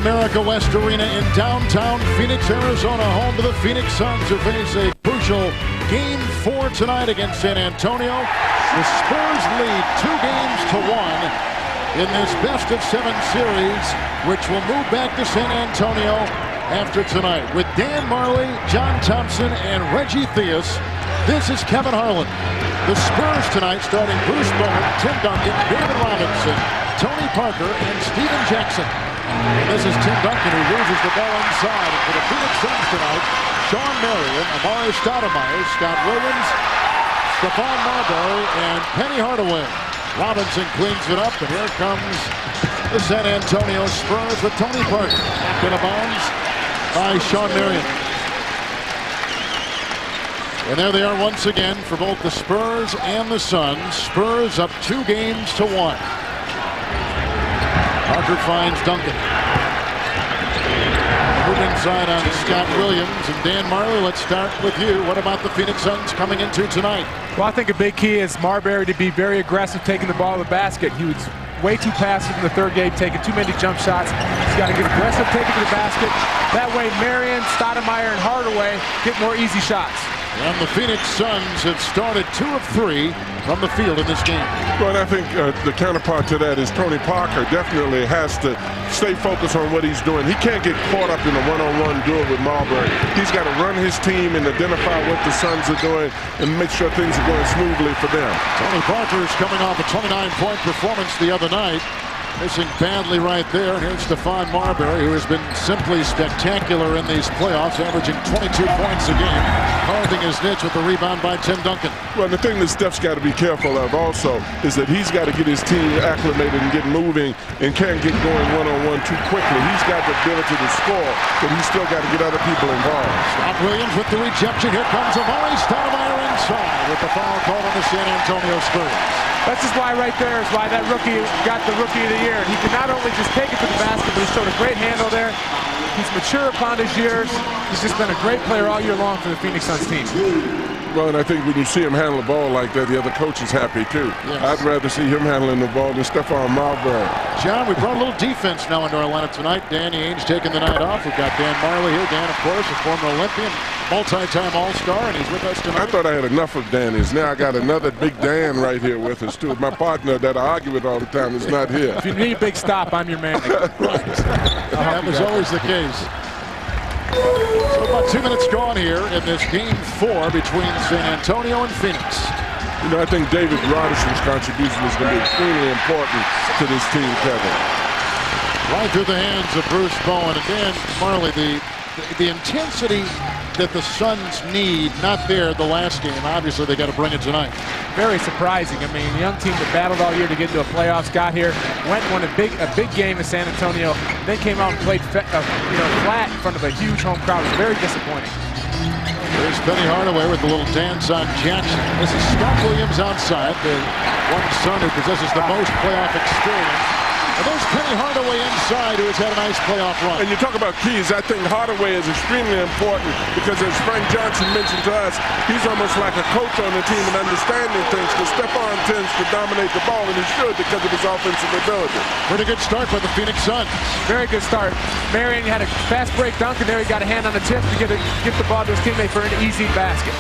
America West Arena in downtown Phoenix, Arizona, home to the Phoenix Suns, who face a crucial Game 4 tonight against San Antonio. The Spurs lead 2-1 in this best-of-7 series, which will move back to San Antonio after tonight. With Dan Marley, John Thompson, and Reggie Theus, this is Kevin Harlan. The Spurs tonight starting Bruce Bowen, Tim Duncan, David Robinson, Tony Parker, and Steven Jackson. This is Tim Duncan, who loses the ball inside. And for the Phoenix Suns tonight, Sean Marion, Amari Stoudemire, Scott Williams, Stephon Marbury, and Penny Hardaway. Robinson cleans it up, and here comes the San Antonio Spurs with Tony Parker. Knocked out of bounds by Sean Marion. And there they are once again for both the Spurs and the Suns. Spurs up 2-1. Parker finds Duncan. Move inside on Scott Williams and Dan Marley. Let's start with you. What about the Phoenix Suns coming into tonight? Well, I think a big key is Marbury to be very aggressive taking the ball to the basket. He was way too passive in the third game, taking too many jump shots. He's got to get aggressive taking to the basket. That way, Marion, Stoudemire, and Hardaway get more easy shots. And the Phoenix Suns have started 2 of 3 from the field in this game. Well, and I think the counterpart to that is Tony Parker definitely has to stay focused on what he's doing. He can't get caught up in a one-on-one duel with Marbury. He's got to run his team and identify what the Suns are doing and make sure things are going smoothly for them. Tony Parker is coming off a 29-point performance the other night. Missing badly right there. And here's Stephon Marbury, who has been simply spectacular in these playoffs, averaging 22 points a game, carving his niche with the rebound by Tim Duncan. Well, the thing that Steph's got to be careful of also is that he's got to get his team acclimated and get moving and can't get going one-on-one too quickly. He's got the ability to score, but he's still got to get other people involved. Scott Williams with the rejection. Here comes Amari Stoudemire inside with the foul called on the San Antonio Spurs. That's just why right there is why that rookie got the Rookie of the Year. He can not only just take it to the basket, but he showed a great handle there. He's mature upon his years. He's just been a great player all year long for the Phoenix Suns team. Well, and I think when you see him handle the ball like that, the other coach is happy too. Yes. I'd rather see him handling the ball than Stephon Marbury. John, we brought a little defense now into our lineup tonight. Danny Ainge taking the night off. We've got Dan Marley here. Dan, of course, a former Olympian, multi-time All-Star, and he's with us tonight. I thought I had enough of Danny's. Now I got another big Dan right here with us too. My partner that I argue with all the time is not here. If you need a big stop, I'm your man. Right. That was always the case. So about 2 minutes gone here in this Game 4 between San Antonio and Phoenix. You know, I think David Roderson's contribution is going to be extremely important to this team, Kevin. Right through the hands of Bruce Bowen. And Dan Marley, the intensity that the Suns need, not there the last game. Obviously, they got to bring it tonight. Very surprising. I mean, a young team that battled all year to get into a playoffs, got here, went and won a big game in San Antonio, then came out and played flat in front of a huge home crowd. It was very disappointing. There's Penny Hardaway with a little dance on Jackson. This is Scott Williams outside, the one Sun who possesses the most playoff experience. And there's Penny Hardaway inside, who has had a nice playoff run. And you talk about keys, I think Hardaway is extremely important because, as Frank Johnson mentioned to us, he's almost like a coach on the team and understanding things, because Stephon tends to dominate the ball, and he should because of his offensive ability. Pretty good start by the Phoenix Suns. Very good start. Marion had a fast break dunk, and there he got a hand on the tip to get the ball to his teammate for an easy basket.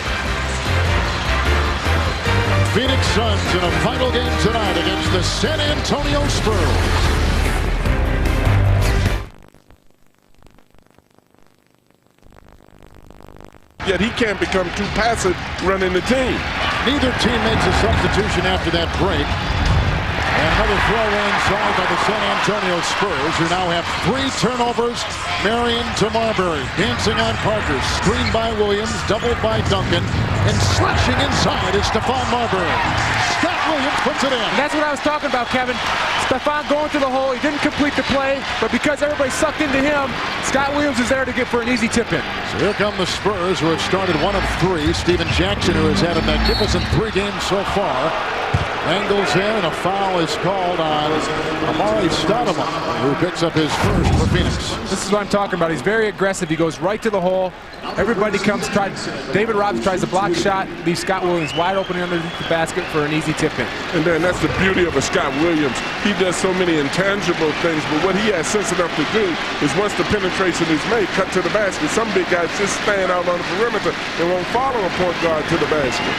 Phoenix Suns in a final game tonight against the San Antonio Spurs. Yet he can't become too passive running the team. Neither team makes a substitution after that break. And another throw inside by the San Antonio Spurs, who now have 3 turnovers. Marion to Marbury, dancing on Parker, screened by Williams, doubled by Duncan, and slashing inside is Stephon Marbury. Scott Williams puts it in. And that's what I was talking about, Kevin. Stephon going to the hole. He didn't complete the play, but because everybody sucked into him, Scott Williams is there to get for an easy tip-in. So here come the Spurs, who have started 1 of 3. Steven Jackson, who has had a magnificent 3 games so far. Angles in, and a foul is called on Amari Stoudemire, who picks up his first for Phoenix. This is what I'm talking about. He's very aggressive. He goes right to the hole. Everybody comes, David Robinson tries to block shot, leaves Scott Williams wide open underneath the basket for an easy tip in. And then that's the beauty of a Scott Williams. He does so many intangible things, but what he has sense enough to do is once the penetration is made, cut to the basket. Some big guys just stand out on the perimeter and won't follow a point guard to the basket.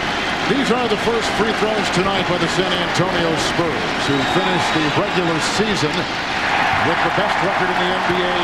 These are the first free throws tonight by the San Antonio Spurs, who finished the regular season with the best record in the NBA,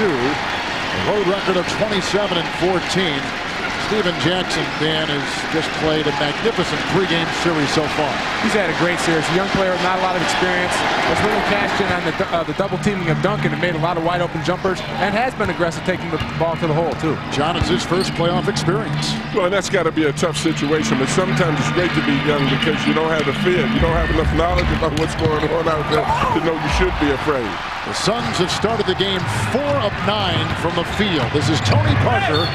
60-22. A road record of 27-14. Steven Jackson, Dan, has just played a magnificent three-game series so far. He's had a great series. A young player with not a lot of experience. Has really cashed in on the double teaming of Duncan and made a lot of wide open jumpers, and has been aggressive taking the ball to the hole too. John, it's his first playoff experience. Well, and that's got to be a tough situation, but sometimes it's great to be young because you don't have the fear. You don't have enough knowledge about what's going on out there to know you should be afraid. The Suns have started the game 4 of 9 from the field. This is Tony Parker.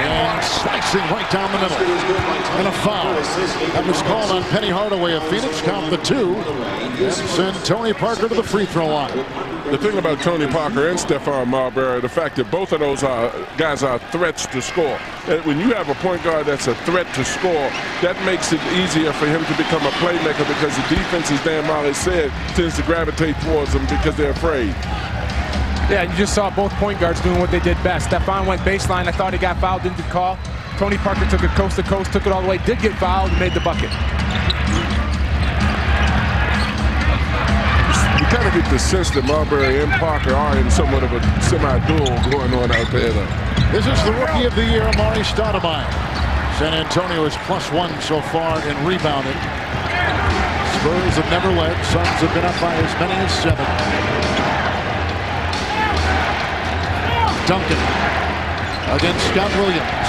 And slicing right down the middle. And a foul. That was called on Penny Hardaway of Phoenix. Count the 2. And send Tony Parker to the free throw line. The thing about Tony Parker and Stephon Marbury, the fact that both of those guys are threats to score. And when you have a point guard that's a threat to score, that makes it easier for him to become a playmaker because the defense, as Dan Marley said, tends to gravitate towards him because they're afraid. Yeah, you just saw both point guards doing what they did best. Stephon went baseline. I thought he got fouled, didn't call. Tony Parker took it coast to coast, took it all the way, did get fouled, and made the bucket. You kind of get the sense that Marbury and Parker are in somewhat of a semi-duel going on out there, though. This is the Rookie of the Year, Amari Stoudemire. San Antonio is +1 so far in rebounding. Spurs have never led. Suns have been up by as many as 7. Duncan against Scott Williams.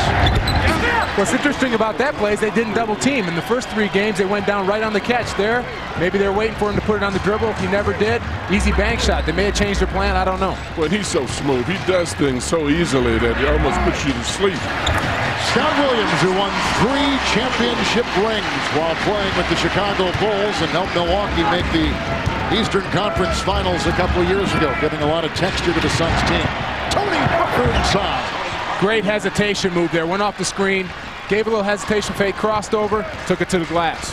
What's interesting about that play is they didn't double team. In the first 3 games, they went down right on the catch there. Maybe they're waiting for him to put it on the dribble. He never did. Easy bank shot. They may have changed their plan. I don't know. Well, he's so smooth. He does things so easily that he almost puts you to sleep. Scott Williams, who won 3 championship rings while playing with the Chicago Bulls and helped Milwaukee make the Eastern Conference Finals a couple of years ago, giving a lot of texture to the Suns team. Tony Parker inside. Great hesitation move there. Went off the screen, gave a little hesitation fake, crossed over, took it to the glass.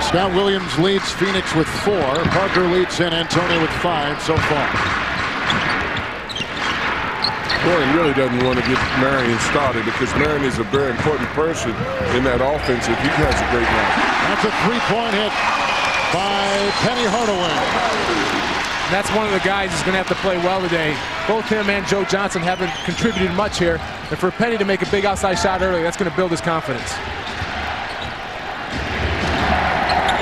Scott Williams leads Phoenix with 4. Parker leads San Antonio with 5 so far. Warren really doesn't want to get Marion started because Marion is a very important person in that offense if he has a great night. That's a 3-point hit by Penny Hardaway. That's one of the guys who's going to have to play well today. Both him and Joe Johnson haven't contributed much here. And for Penny to make a big outside shot early, that's going to build his confidence.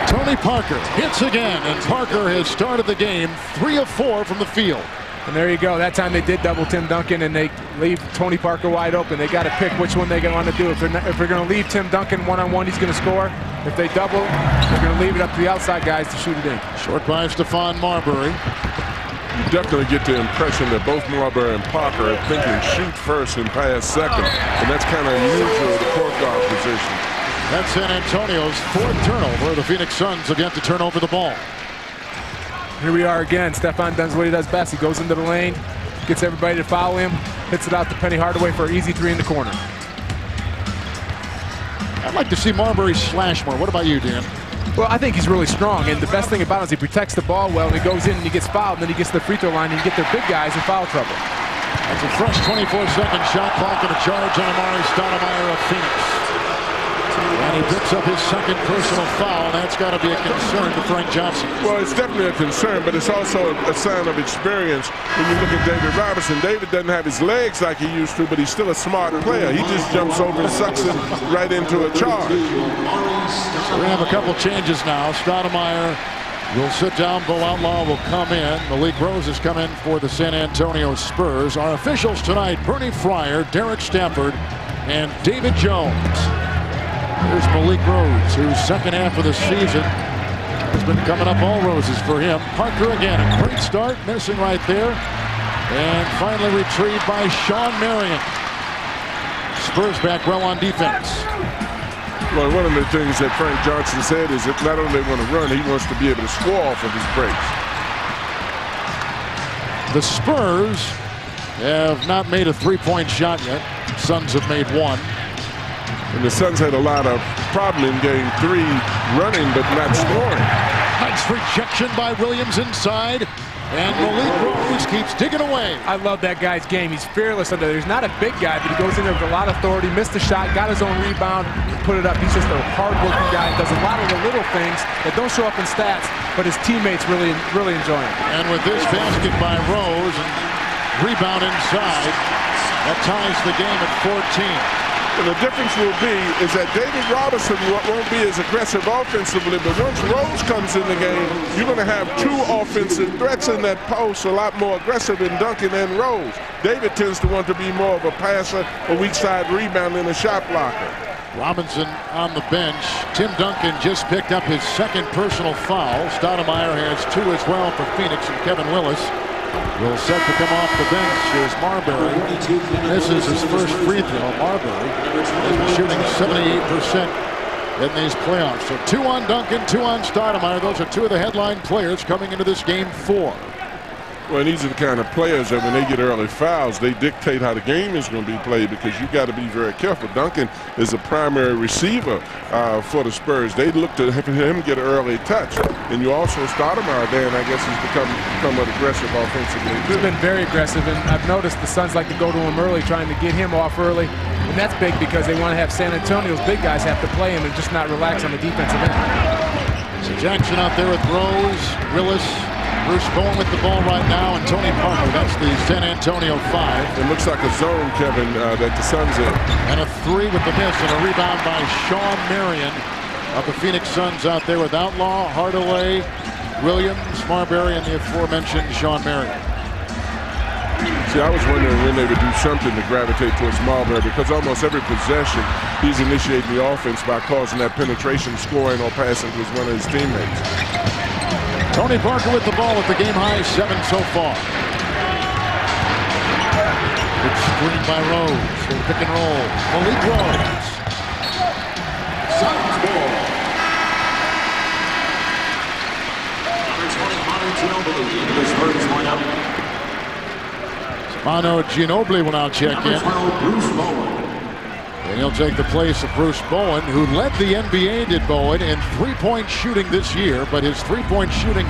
Tony Parker hits again, and Parker has started the game 3 of 4 from the field. And there you go. That time they did double Tim Duncan, and they leave Tony Parker wide open. They got to pick which one they're going to want to do. If they're going to leave Tim Duncan one-on-one, he's going to score. If they double, they're going to leave it up to the outside guys to shoot it in. Short by Stephon Marbury. You definitely get the impression that both Marbury and Parker are thinking shoot first and pass second. And that's kind of unusual at the point guard position. That's San Antonio's 4th turnover. The Phoenix Suns again to turn over the ball. Here we are again. Stephon does what he does best. He goes into the lane, gets everybody to follow him, hits it out to Penny Hardaway for an easy 3 in the corner. I'd like to see Marbury slash more. What about you, Dan? Well, I think he's really strong, and the best thing about him is he protects the ball well, and he goes in and he gets fouled, and then he gets to the free throw line and you get their big guys in foul trouble. That's a fresh 24-second shot clock and a charge on Amari Stoudemire of Phoenix. And he picks up his 2nd personal foul. That's got to be a concern to Frank Johnson. Well, it's definitely a concern, but it's also a sign of experience. When you look at David Robinson, David doesn't have his legs like he used to, but he's still a smart player. He just jumps over and sucks it right into a charge. So we have a couple changes now. Stoudemire will sit down. Bo Outlaw will come in. Malik Rose has come in for the San Antonio Spurs. Our officials tonight, Bernie Fryer, Derek Stafford, and David Jones. Here's Malik Rose, whose 2nd half of the season has been coming up all roses for him. Parker again, a great start, missing right there. And finally retrieved by Shawn Marion. Spurs back well on defense. Well, one of the things that Frank Johnson said is that not only they want to run, he wants to be able to score off of his breaks. The Spurs have not made a three-point shot yet. Suns have made one. And the Suns had a lot of problem in game 3 running but not scoring. Nice rejection by Williams inside. And Malik Rose keeps digging away. I love that guy's game. He's fearless under there. He's not a big guy, but he goes in there with a lot of authority, missed the shot, got his own rebound, put it up. He's just a hard-working guy. Does a lot of the little things that don't show up in stats, but his teammates really enjoy him. And with this basket by Rose and rebound inside, that ties the game at 14. And the difference will be is that David Robinson won't be as aggressive offensively, but once Rose comes in the game, you're going to have 2 offensive threats in that post, a lot more aggressive in Duncan and Rose. David tends to want to be more of a passer, a weak side rebounder, and a shot blocker. Robinson on the bench. Tim Duncan just picked up his second personal foul. Stoudemire has 2 as well for Phoenix, and Kevin Willis will set to come off the bench. Here's Marbury. This is his first free throw. Marbury has been shooting 78% in these playoffs. So 2 on Duncan, 2 on Stoudemire. Those are 2 of the headline players coming into this game 4. Well, and these are the kind of players that when they get early fouls, they dictate how the game is going to be played because you got to be very careful. Duncan is a primary receiver for the Spurs. They look to him get an early touch. And you also Stoudemire there, and I guess he's become aggressive offensively too. He's been very aggressive, and I've noticed the Suns like to go to him early, trying to get him off early. And that's big because they want to have San Antonio's big guys have to play him and just not relax on the defensive end. So Jackson out there with Rose, Willis, Bruce Bowen with the ball right now, and Tony Parker. That's the San Antonio 5. It looks like a zone, Kevin, that the Suns in. And a 3 with the miss, and a rebound by Sean Marion of the Phoenix Suns out there with Outlaw, Hardaway, Williams, Marbury, and the aforementioned Sean Marion. See, I was wondering when they would do something to gravitate towards Marbury because almost every possession he's initiating the offense by causing that penetration, scoring, or passing to one of his teammates. Tony Parker with the ball at the game-high 7 so far. Good screen by Rose. Pick and roll. Malik Rose. Suns ball. Number 20, Manu Ginobili. The Spurs line up. Manu Ginobili will now check in. Number 12, Bruce Bowen. And he'll take the place of Bruce Bowen, who led the NBA, did Bowen, in three-point shooting this year, but his three-point shooting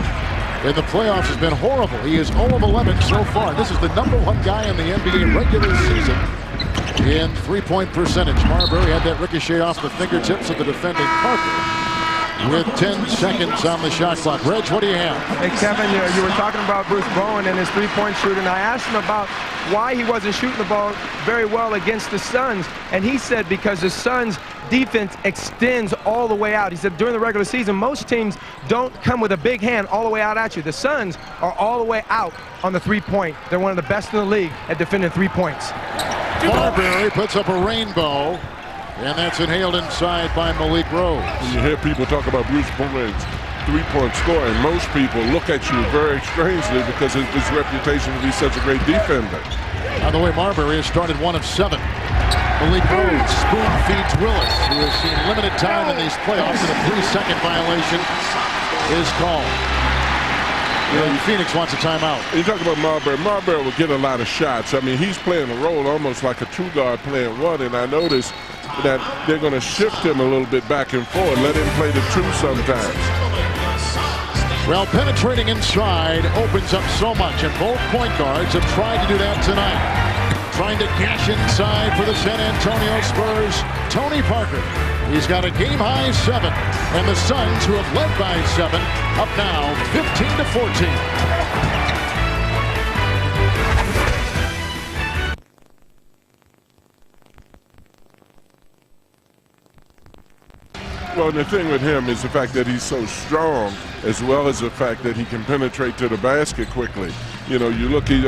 in the playoffs has been horrible. He is 0 of 11 so far. This is the #1 guy in the NBA regular season in three-point percentage. Marbury had that ricochet off the fingertips of the defending Parker with 10 seconds on the shot clock. Reg, what do you have? Hey, Kevin, you were talking about Bruce Bowen and his three-point shooting. I asked him about why he wasn't shooting the ball very well against the Suns, and he said because the Suns' defense extends all the way out. He said during the regular season, most teams don't come with a big hand all the way out at you. The Suns are all the way out on the three-point. They're one of the best in the league at defending 3 points. Marbury puts up a rainbow, and that's inhaled inside by Malik Rose. When you hear people talk about Bruce Bowen's three-point scoring, most people look at you very strangely because of his reputation to be such a great defender. By the way, Marbury has started 1 of 7. Malik Rose spoon feeds Willis, who has seen limited time in these playoffs, and a 3-second violation is called. Phoenix wants a timeout. You talk about Marbury. Marbury will get a lot of shots. I mean, he's playing a role almost like a 2-guard playing 1, and I noticed that they're going to shift him a little bit back and forth, let him play the 2 sometimes. Well, penetrating inside opens up so much, and both point guards have tried to do that tonight. Trying to gash inside for the San Antonio Spurs, Tony Parker. He's got a game-high 7, and the Suns, who have led by 7, up now 15-14. Well, the thing with him is the fact that he's so strong, as well as the fact that he can penetrate to the basket quickly. You know, you look at,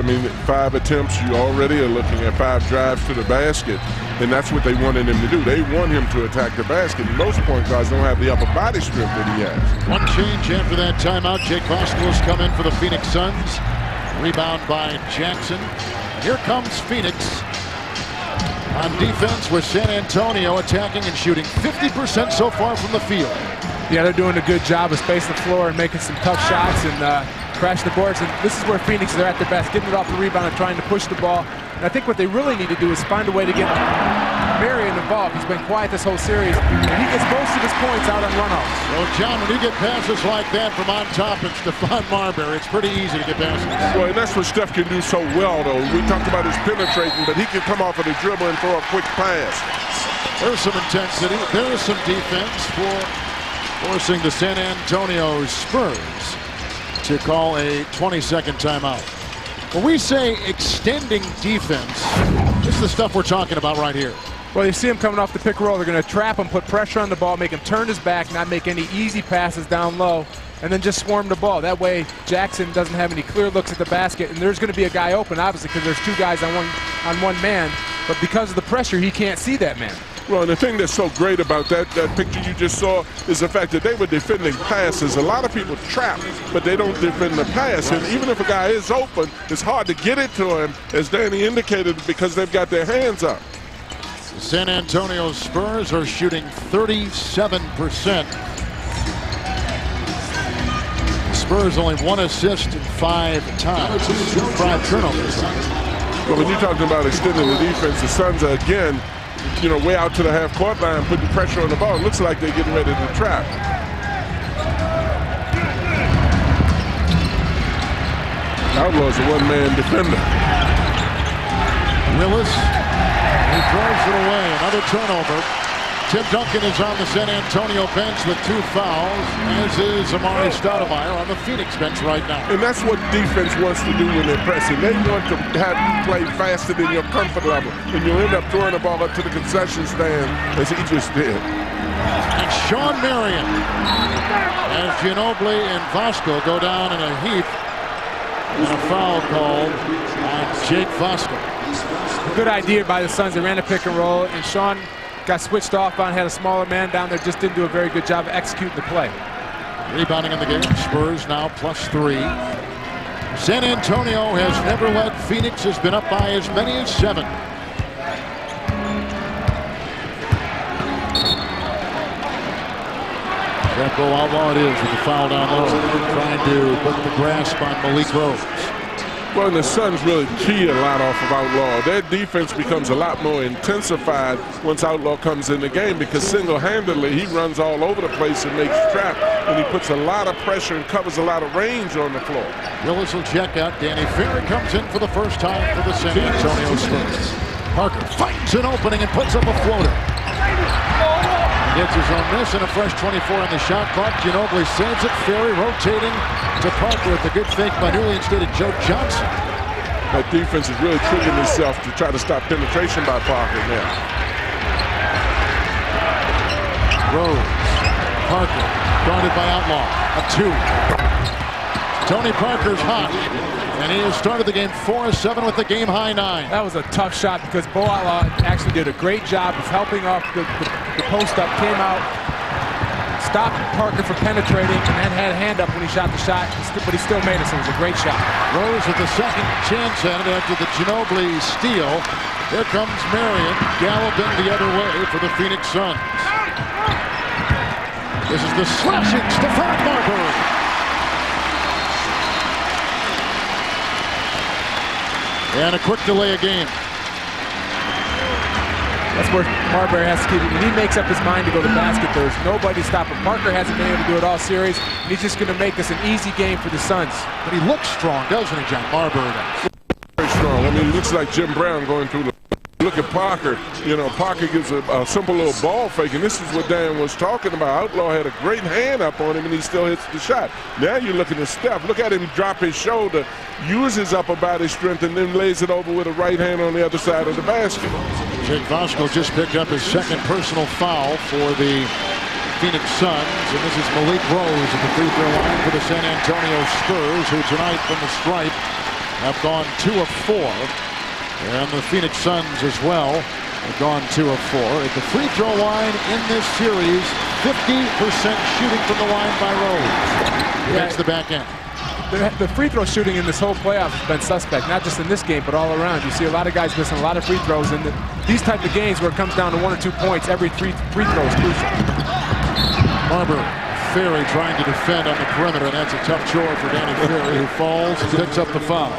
5 attempts, you already are looking at 5 drives to the basket, and that's what they wanted him to do. They want him to attack the basket. Most point guards don't have the upper body strength that he has. One change after that timeout. Jake Boswell has come in for the Phoenix Suns. Rebound by Jackson. Here comes Phoenix. on defense with San Antonio attacking and shooting 50% so far from the field. Yeah, they're doing a good job of spacing the floor and making some tough shots and crashing the boards. And this is where Phoenix is at their best, getting it off the rebound and trying to push the ball. And I think what they really need to do is find a way to get Marion involved. He's been quiet this whole series, and he gets most of his points out on run-offs. Well, John, when you get passes like that from on top and Stephon Marbury, it's pretty easy to get passes. Well, and that's what Steph can do so well, though. We talked about his penetrating, but he can come off of the dribble and throw a quick pass. There's some intensity. There's some defense for forcing the San Antonio Spurs to call a 20-second timeout. When we say extending defense, this is the stuff we're talking about right here. Well, you see him coming off the pick and roll. They're going to trap him, put pressure on the ball, make him turn his back, not make any easy passes down low, and then just swarm the ball. That way, Jackson doesn't have any clear looks at the basket, and there's going to be a guy open, obviously, because there's two guys on one man. But because of the pressure, he can't see that man. Well, and the thing that's so great about that picture you just saw is the fact that they were defending passes. A lot of people trap, but they don't defend the pass. And even if a guy is open, it's hard to get it to him, as Danny indicated, because they've got their hands up. The San Antonio Spurs are shooting 37%. The Spurs only 1 assist in 5 times. 5 turnovers. Well, when you're talking about extending the defense, the Suns are, again, way out to the half-court line, putting pressure on the ball. It looks like they're getting ready to trap. Outlaw's a one-man defender. Willis, he throws it away. Another turnover. Tim Duncan is on the San Antonio bench with 2 fouls, as is Amari Stoudemire on the Phoenix bench right now. And that's what defense wants to do when they're pressing. They want to have you play faster than your comfort level, and you'll end up throwing the ball up to the concession stand, as he just did. And Sean Marion, as Ginobili and Vasco go down in a heap, and a foul called on Jake Vasco. Good idea by the Suns. They ran a pick and roll, and Sean got switched off on, had a smaller man down there, just didn't do a very good job of executing the play. Rebounding in the game, Spurs now +3. San Antonio has never led. Phoenix has been up by as many as 7. Careful, Outlaw it is with the foul down low, trying to put the grasp on Malik Rose. Well, and the Suns really key a lot off of Outlaw. Their defense becomes a lot more intensified once Outlaw comes in the game, because single-handedly he runs all over the place and makes trap, and he puts a lot of pressure and covers a lot of range on the floor. Willis will check out. Danny Ferry comes in for the first time for the San Antonio Spurs. Parker finds an opening and puts up a floater. Gets his own miss and a fresh 24 on the shot clock. Ginobili saves it. Ferry rotating to Parker with the good fake by newly instated Joe Johnson. That defense is really tricking itself to try to stop penetration by Parker now. Rose, Parker, guarded by Outlaw. A 2. Tony Parker's hot, and he has started the game 4-7 with the game-high 9. That was a tough shot, because Bo Outlaw actually did a great job of helping off the post-up, came out, stopped Parker from penetrating, and then had a hand up when he shot the shot, but he still made it, so it was a great shot. Rose with the second chance at it after the Ginobili steal. Here comes Marion galloping the other way for the Phoenix Suns. This is the slashing Stephon Marbury. And a quick delay of game. That's where Marbury has to keep it. When he makes up his mind to go to the basket, there's nobody stopping. Parker hasn't been able to do it all series, and he's just going to make this an easy game for the Suns. But he looks strong, doesn't he, John? Marbury does. Very strong. I mean, it looks like Jim Brown going through the... Look at Parker. Parker gives a simple little ball fake, and this is what Dan was talking about. Outlaw had a great hand up on him, and he still hits the shot. Now you're looking at Steph. Look at him drop his shoulder, use his upper body strength, and then lays it over with a right hand on the other side of the basket. Jake Vasco just picked up his second personal foul for the Phoenix Suns, and this is Malik Rose at the free throw line for the San Antonio Spurs, who tonight from the stripe have gone 2 of 4. And the Phoenix Suns as well have gone 2 of 4. At the free throw line in this series, 50% shooting from the line by Rose. Against the back end. The free throw shooting in this whole playoff has been suspect, not just in this game, but all around. You see a lot of guys missing a lot of free throws, and these type of games where it comes down to 1 or 2 points, every free throw is crucial. Marbury, Ferry trying to defend on the perimeter, and that's a tough chore for Danny Ferry, who falls and picks up the foul.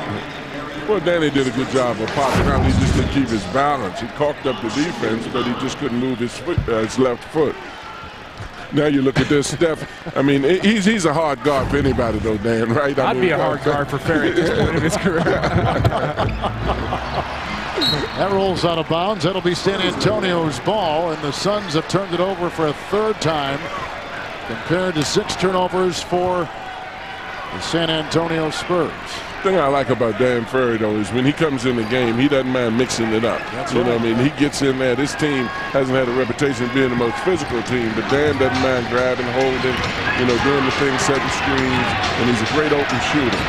Well, Danny did a good job of popping out. He just didn't keep his balance. He caulked up the defense, but he just couldn't move his left foot. Now you look at this, Steph. I mean, he's a hard guard for anybody, though, Dan, right? I'd be a hard guard for Ferry at this point in his career. That rolls out of bounds. That'll be San Antonio's ball, and the Suns have turned it over for a 3rd time, compared to 6 turnovers for the San Antonio Spurs. The thing I like about Dan Ferry, though, is when he comes in the game, he doesn't mind mixing it up. That's you right. know what I mean? He gets in there. This team hasn't had a reputation of being the most physical team, but Dan doesn't mind grabbing, holding, doing the thing, setting screens, and he's a great open shooter.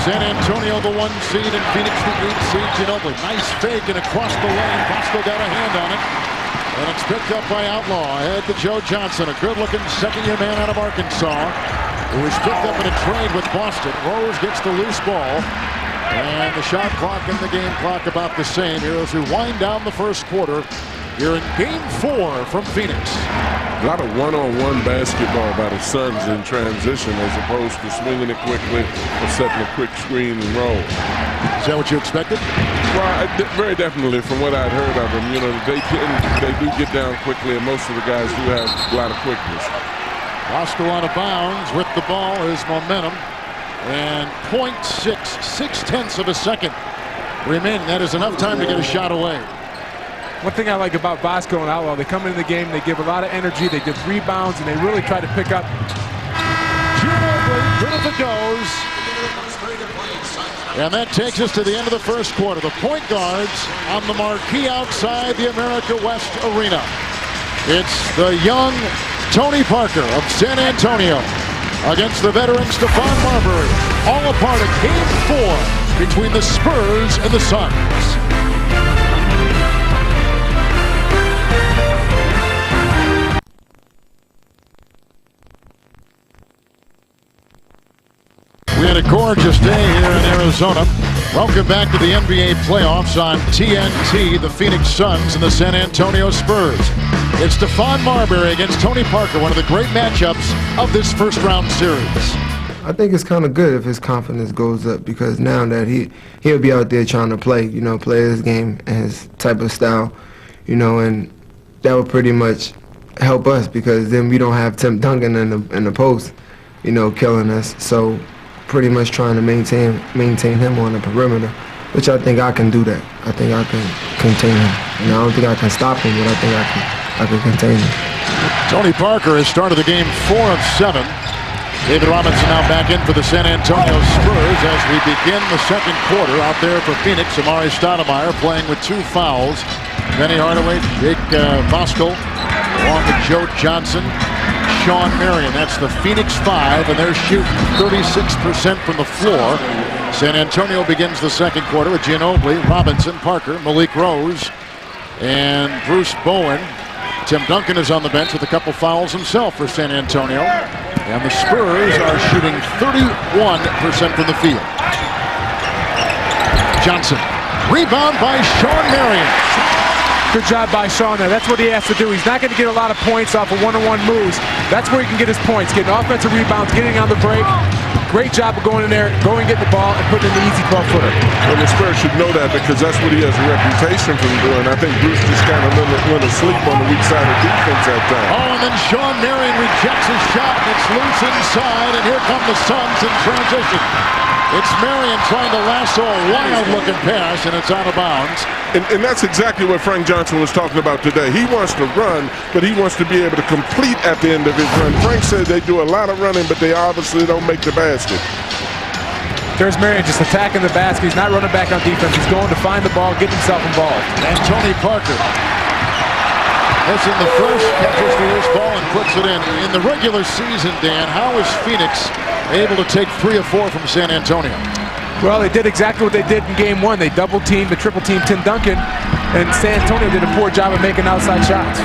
San Antonio, the 1 seed, and Phoenix, the 8 seed. Ginobili, nice fake and across the lane. Bosco got a hand on it, and it's picked up by Outlaw. Ahead to Joe Johnson, a good-looking second-year man out of Arkansas, who was picked up in a trade with Boston. Rose gets the loose ball, and the shot clock and the game clock about the same here as we wind down the first quarter here in Game 4 from Phoenix. A lot of one-on-one basketball by the Suns in transition as opposed to swinging it quickly or setting a quick screen and roll. Is that what you expected? Well, very definitely from what I'd heard of them. They do get down quickly, and most of the guys do have a lot of quickness. Bosco out of bounds with the ball is momentum, and 0.6 of a second remaining. That is enough time to get a shot away. One thing I like about Bosco and Outlaw, they come into the game, they give a lot of energy, they give rebounds, and they really try to pick up. Ginobili, good as it goes. And that takes us to the end of the first quarter. The point guards on the marquee outside the America West Arena. It's the young Tony Parker of San Antonio against the veteran Stephon Marbury. All a part of Game 4 between the Spurs and the Suns. We had a gorgeous day here in Arizona. Welcome back to the NBA playoffs on TNT, the Phoenix Suns and the San Antonio Spurs. It's Stephon Marbury against Tony Parker, one of the great matchups of this first-round series. I think it's kind of good if his confidence goes up, because now that he'll be out there trying to play his game and his type of style, and that would pretty much help us, because then we don't have Tim Duncan in the post, killing us. So pretty much trying to maintain him on the perimeter, which I think I can do that. I think I can contain him. I don't think I can stop him, but I think I can contain him. Tony Parker has started the game 4 of 7. David Robinson now back in for the San Antonio Spurs as we begin the second quarter. Out there for Phoenix, Amari Stoudemire playing with 2 fouls. Benny Hardaway, Jake Bosco, along with Joe Johnson, Sean Marion. That's the Phoenix 5, and they're shooting 36% from the floor. San Antonio begins the second quarter with Ginobili, Robinson, Parker, Malik Rose, and Bruce Bowen. Tim Duncan is on the bench with a couple fouls himself for San Antonio. And the Spurs are shooting 31% from the field. Johnson. Rebound by Sean Marion. Good job by Sean there. That's what he has to do. He's not going to get a lot of points off of one-on-one moves. That's where he can get his points, getting offensive rebounds, getting on the break. Great job of going in there, going and getting the ball, and putting in the easy 12-footer. Well, the Spurs should know that, because that's what he has a reputation for doing. I think Bruce just kind of went asleep on the weak side of defense that time. Oh, and then Sean Marion rejects his shot, and it's loose inside, and here come the Suns in transition. It's Marion trying to lasso a wild-looking pass, and it's out of bounds. And that's exactly what Frank Johnson was talking about today. He wants to run, but he wants to be able to complete at the end of his run. Frank said they do a lot of running, but they obviously don't make the basket. There's Marion just attacking the basket. He's not running back on defense. He's going to find the ball, get himself involved. And Tony Parker missing the first, catches the loose ball and puts it in. In the regular season, Dan, how is Phoenix able to take 3 of 4 from San Antonio? Well, they did exactly what they did in Game 1. They double-teamed, the triple-teamed Tim Duncan, and San Antonio did a poor job of making outside shots.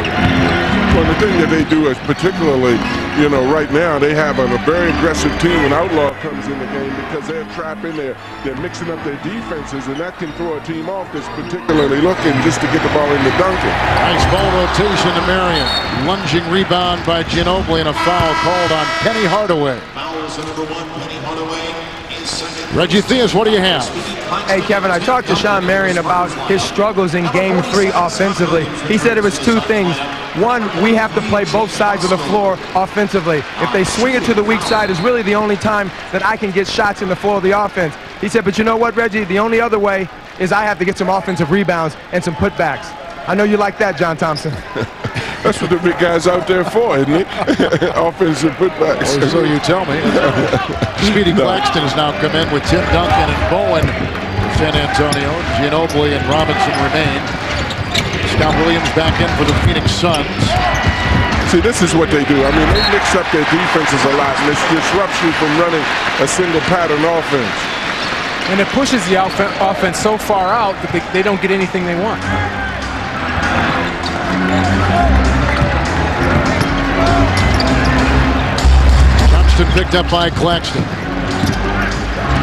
Well, the thing that they do is particularly, you know, right now they have a very aggressive team when Outlaw comes in the game because they're trapping, they're mixing up their defenses, and that can throw a team off that's particularly looking just to get the ball into Duncan. Nice ball rotation to Marion. Lunging rebound by Ginobili and a foul called on Penny Hardaway. Fouls on number 1, Penny Hardaway. Reggie Theus, what do you have? Hey, Kevin, I talked to Sean Marion about his struggles in Game 3 offensively. He said it was two things. One, we have to play both sides of the floor offensively. If they swing it to the weak side is really the only time that I can get shots in the floor of the offense. He said, but you know what, Reggie? The only other way is I have to get some offensive rebounds and some putbacks. I know you like that, John Thompson. That's what the big guy's out there for, isn't it? Offensive putbacks. Oh, so you tell me. Speedy Claxton has now come in with Tim Duncan and Bowen for San Antonio. Ginobili and Robinson remain. Scott Williams back in for the Phoenix Suns. See, this is what they do. I mean, they mix up their defenses a lot, and this disrupts you from running a single pattern offense. And it pushes the offense so far out that they don't get anything they want. Thompson picked up by Claxton.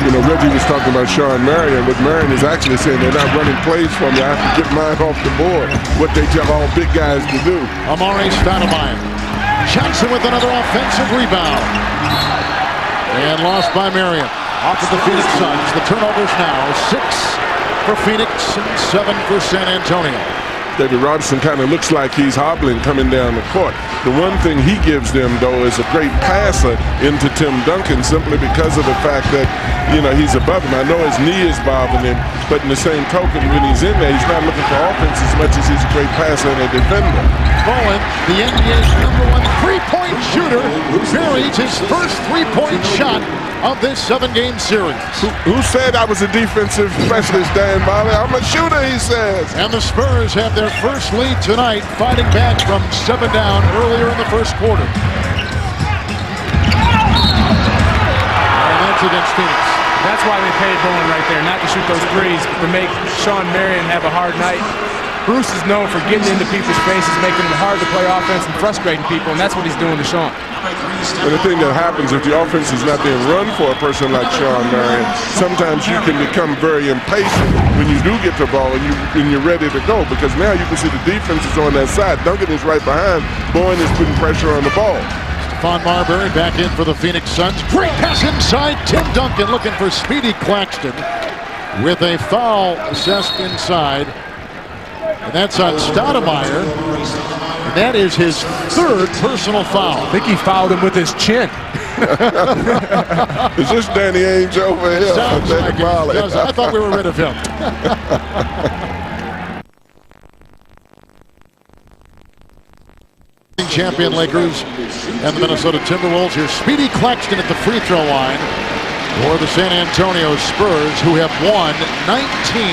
You know, Reggie was talking about Sean Marion. What Marion is actually saying, they're not running plays for me. I have to get mine off the board. What they tell all big guys to do. Amari Stoudemire. Johnson with another offensive rebound. And lost by Marion. Off of the Phoenix Suns. The turnovers now 6 for Phoenix and 7 for San Antonio. David Robinson kind of looks like he's hobbling coming down the court. The one thing he gives them, though, is a great passer into Tim Duncan simply because of the fact that, you know, he's above him. I know his knee is bothering him, but in the same token, when he's in there, he's not looking for offense as much as he's a great passer and a defender. Bowen, the NBA's #1 three-point shooter, buried his first three-point shot of this 7-game series. Who said I was a defensive specialist, Dan Marley? I'm a shooter, he says. And the Spurs have their first lead tonight, fighting back from 7 down earlier in the first quarter. And that's against Phoenix. That's why they paid Bowen right there, not to shoot those threes, but to make Sean Marion have a hard night. Bruce is known for getting into people's faces, making it hard to play offense and frustrating people, and that's what he's doing to Sean. And the thing that happens if the offense is not being run for a person like Sean Marion, sometimes you can become very impatient when you do get the ball and you're ready to go, because now you can see the defense is on that side. Duncan is right behind. Bowen is putting pressure on the ball. Stephon Marbury back in for the Phoenix Suns. Great pass inside. Tim Duncan looking for Speedy Claxton with a foul assessed inside. And that's on Stoudemire. And that is his third personal foul. I think he fouled him with his chin. Is this Danny Ainge over here? Sounds like it. I thought we were rid of him. Champion Lakers and the Minnesota Timberwolves. Here's Speedy Claxton at the free throw line for the San Antonio Spurs, who have won 19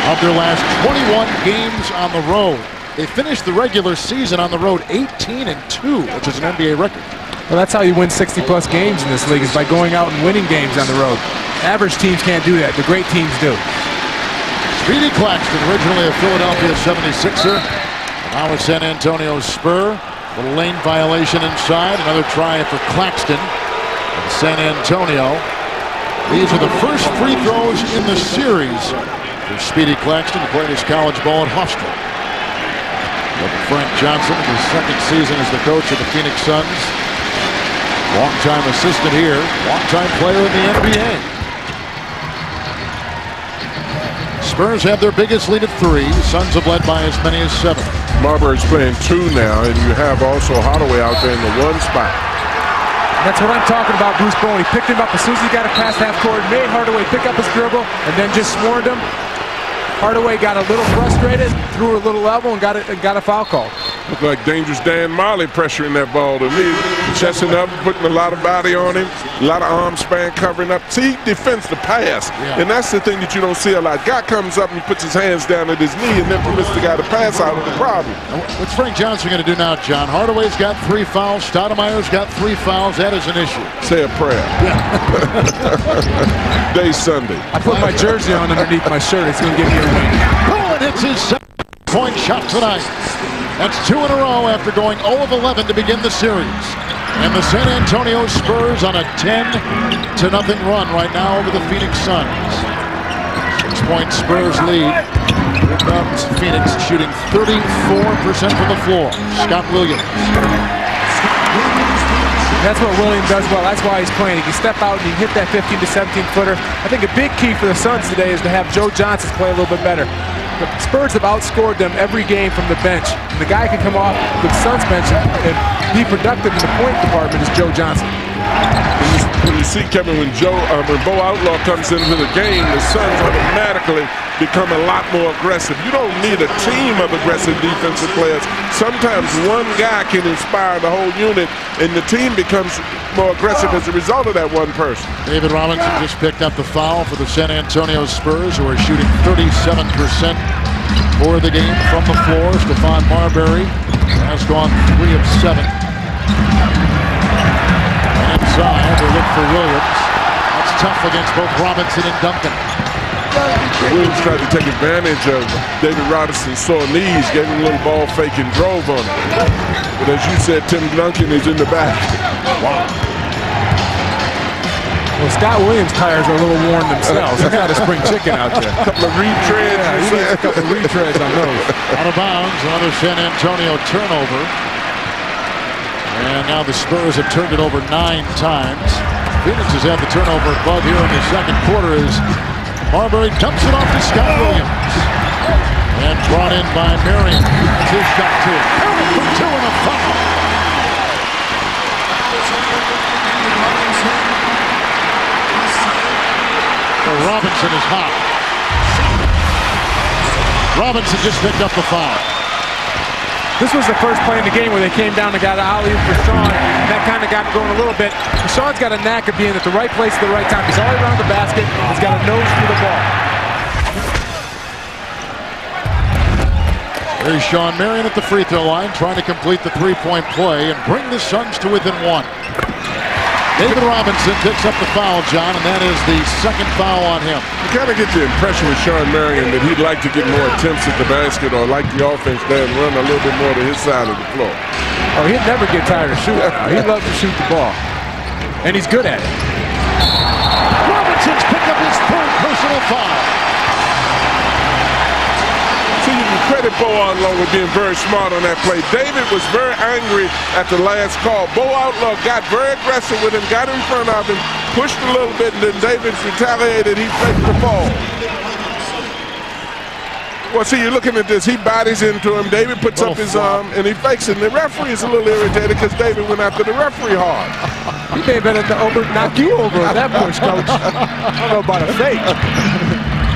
of their last 21 games on the road. They finished the regular season on the road 18-2, which is an NBA record. Well, that's how you win 60-plus games in this league, is by going out and winning games on the road. Average teams can't do that. The great teams do. Speedy Claxton, originally a Philadelphia 76er. Now a San Antonio Spur. A little lane violation inside. Another try for Claxton in San Antonio. These are the first free throws in the series for Speedy Claxton, who played his college ball at Hofstra. Frank Johnson, his second season as the coach of the Phoenix Suns. Long-time assistant here, long-time player in the NBA. Spurs have their biggest lead at 3. Suns have led by as many as 7. Marbury's playing 2 now, and you have also Hardaway out there in the 1 spot. That's what I'm talking about, Bruce Bowen. He picked him up as soon as he got it past half court, made Hardaway pick up his dribble, and then just swarmed him. Hardaway got a little frustrated, threw a little level, and got a foul call. Looked like dangerous Dan Marley pressuring that ball to me. Chesting up, putting a lot of body on him, a lot of arm span covering up. See, he defends the pass, and that's the thing that you don't see a lot. Guy comes up and he puts his hands down at his knee and then permits the guy to pass out of the problem. What's Frank Johnson going to do now, John? Hardaway's got 3 fouls. Stoudemire's got 3 fouls. That is an issue. Say a prayer. Yeah. Day Sunday. I put my jersey on underneath my shirt. It's going to give me a win. Bowen hits his 7-point shot tonight. That's 2 in a row after going 0 of 11 to begin the series. And the San Antonio Spurs on a 10-0 run right now over the Phoenix Suns. 6-point Spurs lead. Here comes Phoenix shooting 34% from the floor. Scott Williams. That's what Williams does well. That's why he's playing. He can step out and he can hit that 15 to 17 footer. I think a big key for the Suns today is to have Joe Johnson play a little bit better. The Spurs have outscored them every game from the bench. And the guy can come off the Suns bench and be productive in the point department is Joe Johnson. When you see, Kevin, when Bo Outlaw comes into the game, the Suns automatically become a lot more aggressive. You don't need a team of aggressive defensive players. Sometimes one guy can inspire the whole unit, and the team becomes more aggressive as a result of that one person. David Robinson just picked up the foul for the San Antonio Spurs, who are shooting 37% for the game from the floor. Stephon Marbury has gone 3 of 7. Inside, they look for Williams. That's tough against both Robinson and Duncan. Williams tried to take advantage of David Robinson's sore knees, gave him a little ball fake and drove on him. But as you said, Tim Duncan is in the back. Wow. Well, Scott Williams' tires are a little worn themselves. He's got a spring chicken out there. A couple of retreads. Yeah, he needs a couple of retreads on those. Out of bounds, another San Antonio turnover. And now the Spurs have turned it over 9 times. Phoenix has had the turnover above here in the second quarter as Marbury dumps it off to Scott Williams. And brought in by Marion. That's his shot too. For 2 and a foul. Robinson is hot. Robinson just picked up the foul. This was the first play in the game where they came down and got an alley-oop for Sean. And that kind of got him going a little bit. Sean's got a knack of being at the right place at the right time. He's all around the basket. He's got a nose for the ball. There's Sean Marion at the free throw line trying to complete the three-point play and bring the Suns to within 1. David Robinson picks up the foul, John, and that is the second foul on him. You kind of get the impression with Sean Marion that he'd like to get more attempts at the basket or like the offense there and run a little bit more to his side of the floor. Oh, he'd never get tired of shooting. He loves to shoot the ball. And he's good at it. Robinson's picked up his 3rd personal foul. So you can credit Bo Outlaw with being very smart on that play. David was very angry at the last call. Bo Outlaw got very aggressive with him, got in front of him, pushed a little bit, and then David retaliated. He faked the ball. Well, see, you're looking at this. He bodies into him. David puts up his arm, and he fakes it. And the referee is a little irritated because David went after the referee hard. He may have been at the knock you over with that push, Coach. I don't know about a fake.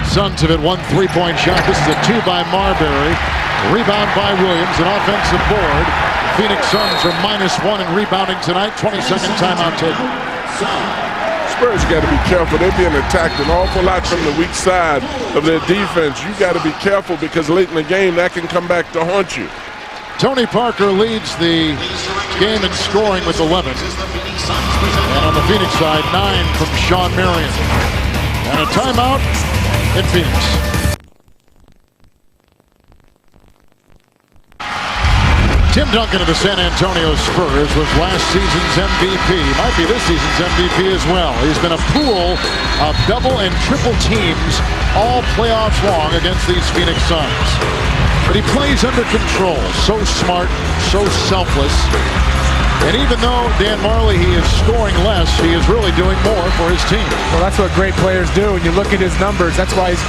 Suns have hit 1 3-point shot. This is a 2 by Marbury. Rebound by Williams, an offensive board. Phoenix Suns are -1 in rebounding tonight. 22nd timeout taken. Spurs got to be careful. They're being attacked an awful lot from the weak side of their defense. You got to be careful because late in the game that can come back to haunt you. Tony Parker leads the game in scoring with 11. And on the Phoenix side, 9 from Sean Marion. And a timeout in Phoenix. Tim Duncan of the San Antonio Spurs was last season's MVP. Might be this season's MVP as well. He's been a pool of double and triple teams all playoffs long against these Phoenix Suns. But he plays under control. So smart, so selfless. And even though Dan Marley, he is scoring less, he is really doing more for his team. Well, that's what great players do. When you look at his numbers, that's why he's,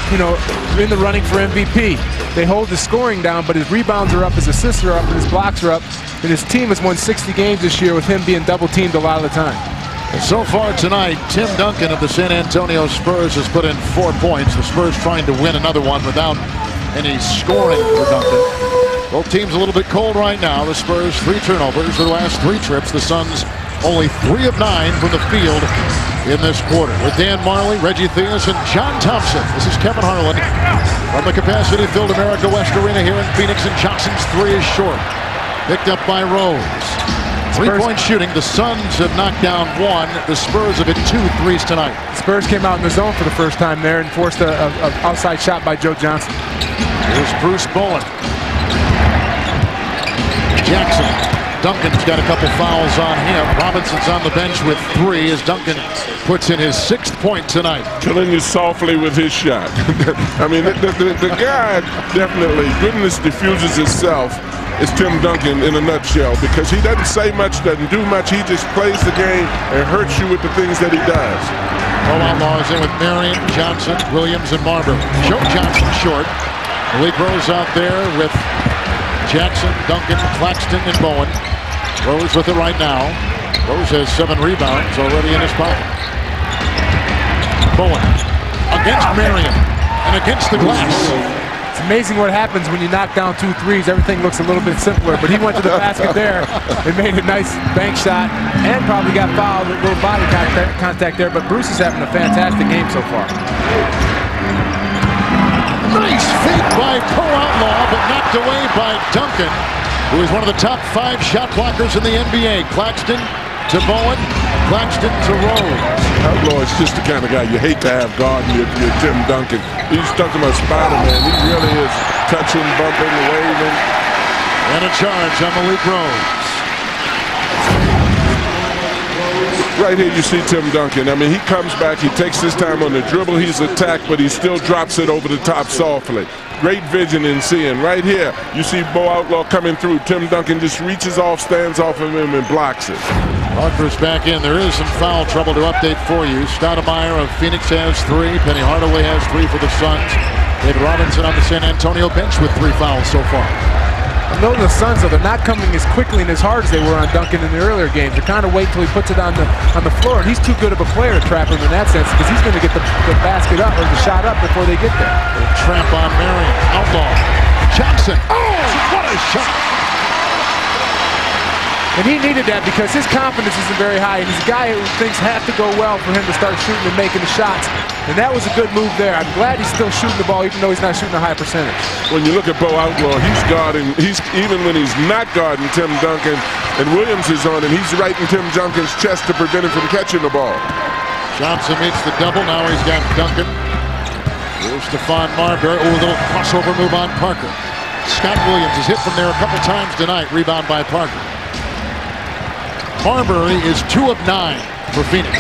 in the running for MVP. They hold his scoring down, but his rebounds are up, his assists are up, and his blocks are up. And his team has won 60 games this year with him being double-teamed a lot of the time. And so far tonight, Tim Duncan of the San Antonio Spurs has put in 4 points. The Spurs trying to win another one without any scoring for Duncan. Both teams a little bit cold right now. The Spurs 3 turnovers for the last 3 trips. The Suns only 3 of 9 from the field in this quarter. With Dan Marley, Reggie Theus, and John Thompson. This is Kevin Harlan from the capacity-filled America West Arena here in Phoenix, and Johnson's 3 is short. Picked up by Rose. 3-point shooting. The Suns have knocked down 1. The Spurs have hit 2 threes tonight. The Spurs came out in the zone for the first time there and forced an outside shot by Joe Johnson. Here's Bruce Bowen. Jackson. Duncan's got a couple fouls on him. Robinson's on the bench with 3 as Duncan puts in his 6th point tonight. Killing you softly with his shot. I mean, the guy definitely, goodness diffuses itself. It's Tim Duncan in a nutshell, because he doesn't say much, doesn't do much. He just plays the game and hurts you with the things that he does. Bo Outlaw is in with Marion, Johnson, Williams, and Marbury. Joe Johnson short. Malik Rose out there with Jackson, Duncan, Claxton, and Bowen. Rose with it right now. Rose has 7 rebounds already in his pocket. Bowen against Marion and against the glass. It's amazing what happens when you knock down 2 threes. Everything looks a little bit simpler, but he went to the basket there and made a nice bank shot and probably got fouled with a little body contact there, but Bruce is having a fantastic game so far. Nice feed by Bo Outlaw, but knocked away by Duncan, who is one of the top 5 shot blockers in the NBA. Claxton to Bowen, Claxton to Rose. Outlaw is just the kind of guy you hate to have guarding your Tim Duncan. He's talking about Spider-Man. He really is touching, bumping, waving. And a charge on Malik Rose. Right here you see Tim Duncan. I mean, he comes back, he takes his time on the dribble, he's attacked, but he still drops it over the top softly. Great vision in seeing. Right here, you see Bo Outlaw coming through. Tim Duncan just reaches off, stands off of him, and blocks it. Parker's back in. There is some foul trouble to update for you. Stoudemire of Phoenix has 3. Penny Hardaway has 3 for the Suns. David Robinson on the San Antonio bench with 3 fouls so far. I know the Suns, though, they're not coming as quickly and as hard as they were on Duncan in the earlier games. They're kind of waiting until he puts it on the floor, and he's too good of a player to trap him in that sense, because he's going to get the basket up or the shot up before they get there. A tramp on Marion. Outlaw. Johnson. Oh, what a shot. And he needed that because his confidence isn't very high, and he's a guy who things have to go well for him to start shooting and making the shots. And that was a good move there. I'm glad he's still shooting the ball, even though he's not shooting a high percentage. When you look at Bo Outlaw, he's guarding. Even when he's not guarding Tim Duncan, and Williams is on him, he's right in Tim Duncan's chest to prevent him from catching the ball. Johnson meets the double. Now he's got Duncan. Here's Stephon Marbury. Oh, a little crossover move on Parker. Scott Williams has hit from there a couple times tonight. Rebound by Parker. Marbury is 2 of 9 for Phoenix.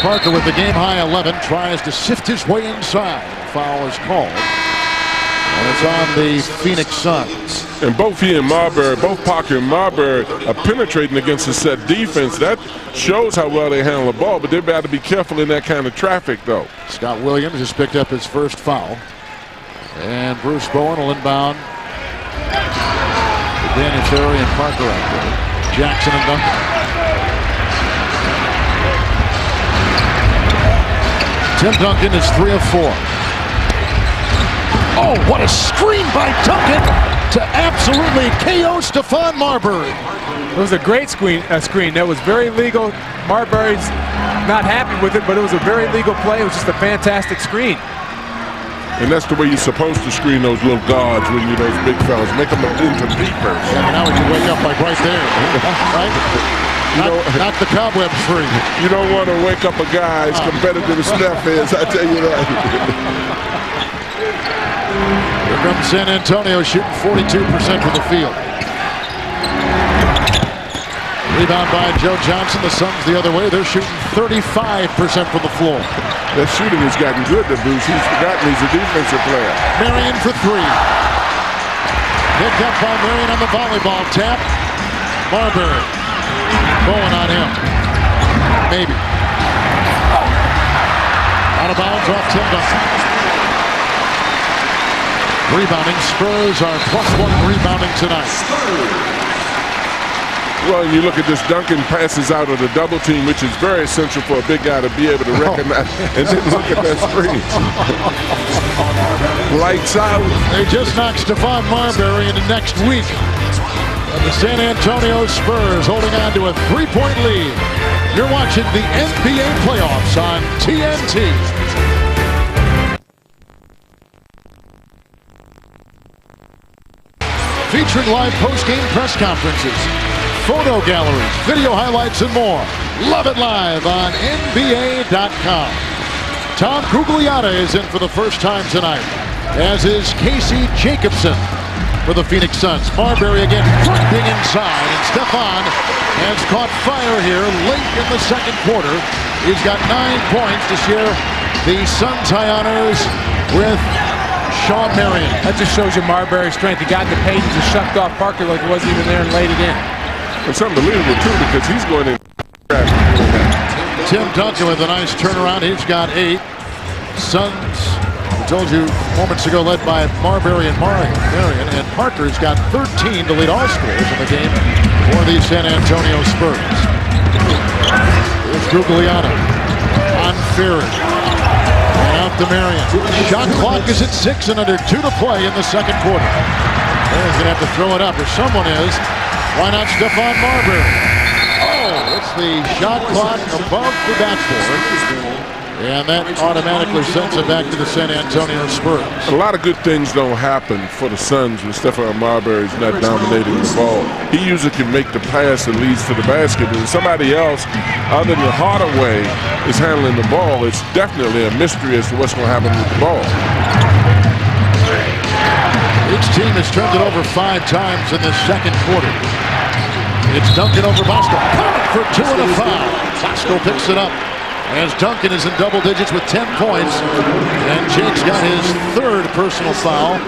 Parker with the game-high 11 tries to sift his way inside. Foul is called. And it's on the Phoenix Suns. And both he and Marbury, both Parker and Marbury are penetrating against the set defense. That shows how well they handle the ball, but they've got to be careful in that kind of traffic, though. Scott Williams has picked up his first foul. And Bruce Bowen will inbound. Danny Ferry and Parker out there. Jackson and Duncan. Tim Duncan is 3 of 4. Oh, what a screen by Duncan to absolutely KO Stephon Marbury. It was a great screen. That was very legal. Marbury's not happy with it, but it was a very legal play. It was just a fantastic screen. And that's the way you're supposed to screen those little guards when you're those big fellas. Make them into peepers. Yeah, now we can wake up like right there, right? Knock the cobwebs free. You don't want to wake up a guy as competitive as Steph is, I tell you that. Here comes San Antonio shooting 42% from the field. Rebound by Joe Johnson. The Suns the other way. They're shooting 35% from the floor. That shooting has gotten good to Bruce. He's forgotten he's a defensive player. Marion for 3. Picked up by Marion on the volleyball tap. Marbury. Bowen on him. Maybe. Out of bounds off Tim Duncan. Rebounding. Spurs are +1 rebounding tonight. Well, you look at this, Duncan passes out of the double team, which is very essential for a big guy to be able to recognize. And then look at that screen. Lights out. They just knocked Stephon Marbury into next week. And the San Antonio Spurs holding on to a 3-point lead. You're watching the NBA playoffs on TNT. Featuring live post-game press conferences, photo galleries, video highlights, and more. Love it live on NBA.com. Tom Gugliotta is in for the first time tonight, as is Casey Jacobson. for the Phoenix Suns. Marbury again fronting inside, and Stephon has caught fire here late in the second quarter. He's got 9 points to share the Suns high honors with Shawn Marion. That just shows you Marbury's strength. He got in the paint and just shucked off Parker like he wasn't even there and laid it in. It's unbelievable, too, because he's going in. Tim Duncan with a nice turnaround. He's got 8. Suns, I told you moments ago, led by Marbury and Marion. And Parker's got 13 to lead all scorers in the game for the San Antonio Spurs. Here's Guglielmo on Ferry. And out to Marion. Shot clock is at 6 and under 2 to play in the second quarter. He's going to have to throw it up, or someone is. Why not Stephon Marbury? Oh, it's the shot clock above the backboard. And that automatically sends it back to the San Antonio Spurs. A lot of good things don't happen for the Suns when Stephon Marbury's not dominating the ball. He usually can make the pass that leads to the basket. And somebody else, other than Hardaway, is handling the ball. It's definitely a mystery as to what's going to happen with the ball. Each team has turned it over 5 times in this second quarter. It's Duncan over Bosco. For 2 and a foul. Bosco picks it up as Duncan is in double digits with 10 points. And Jake's got his 3rd personal foul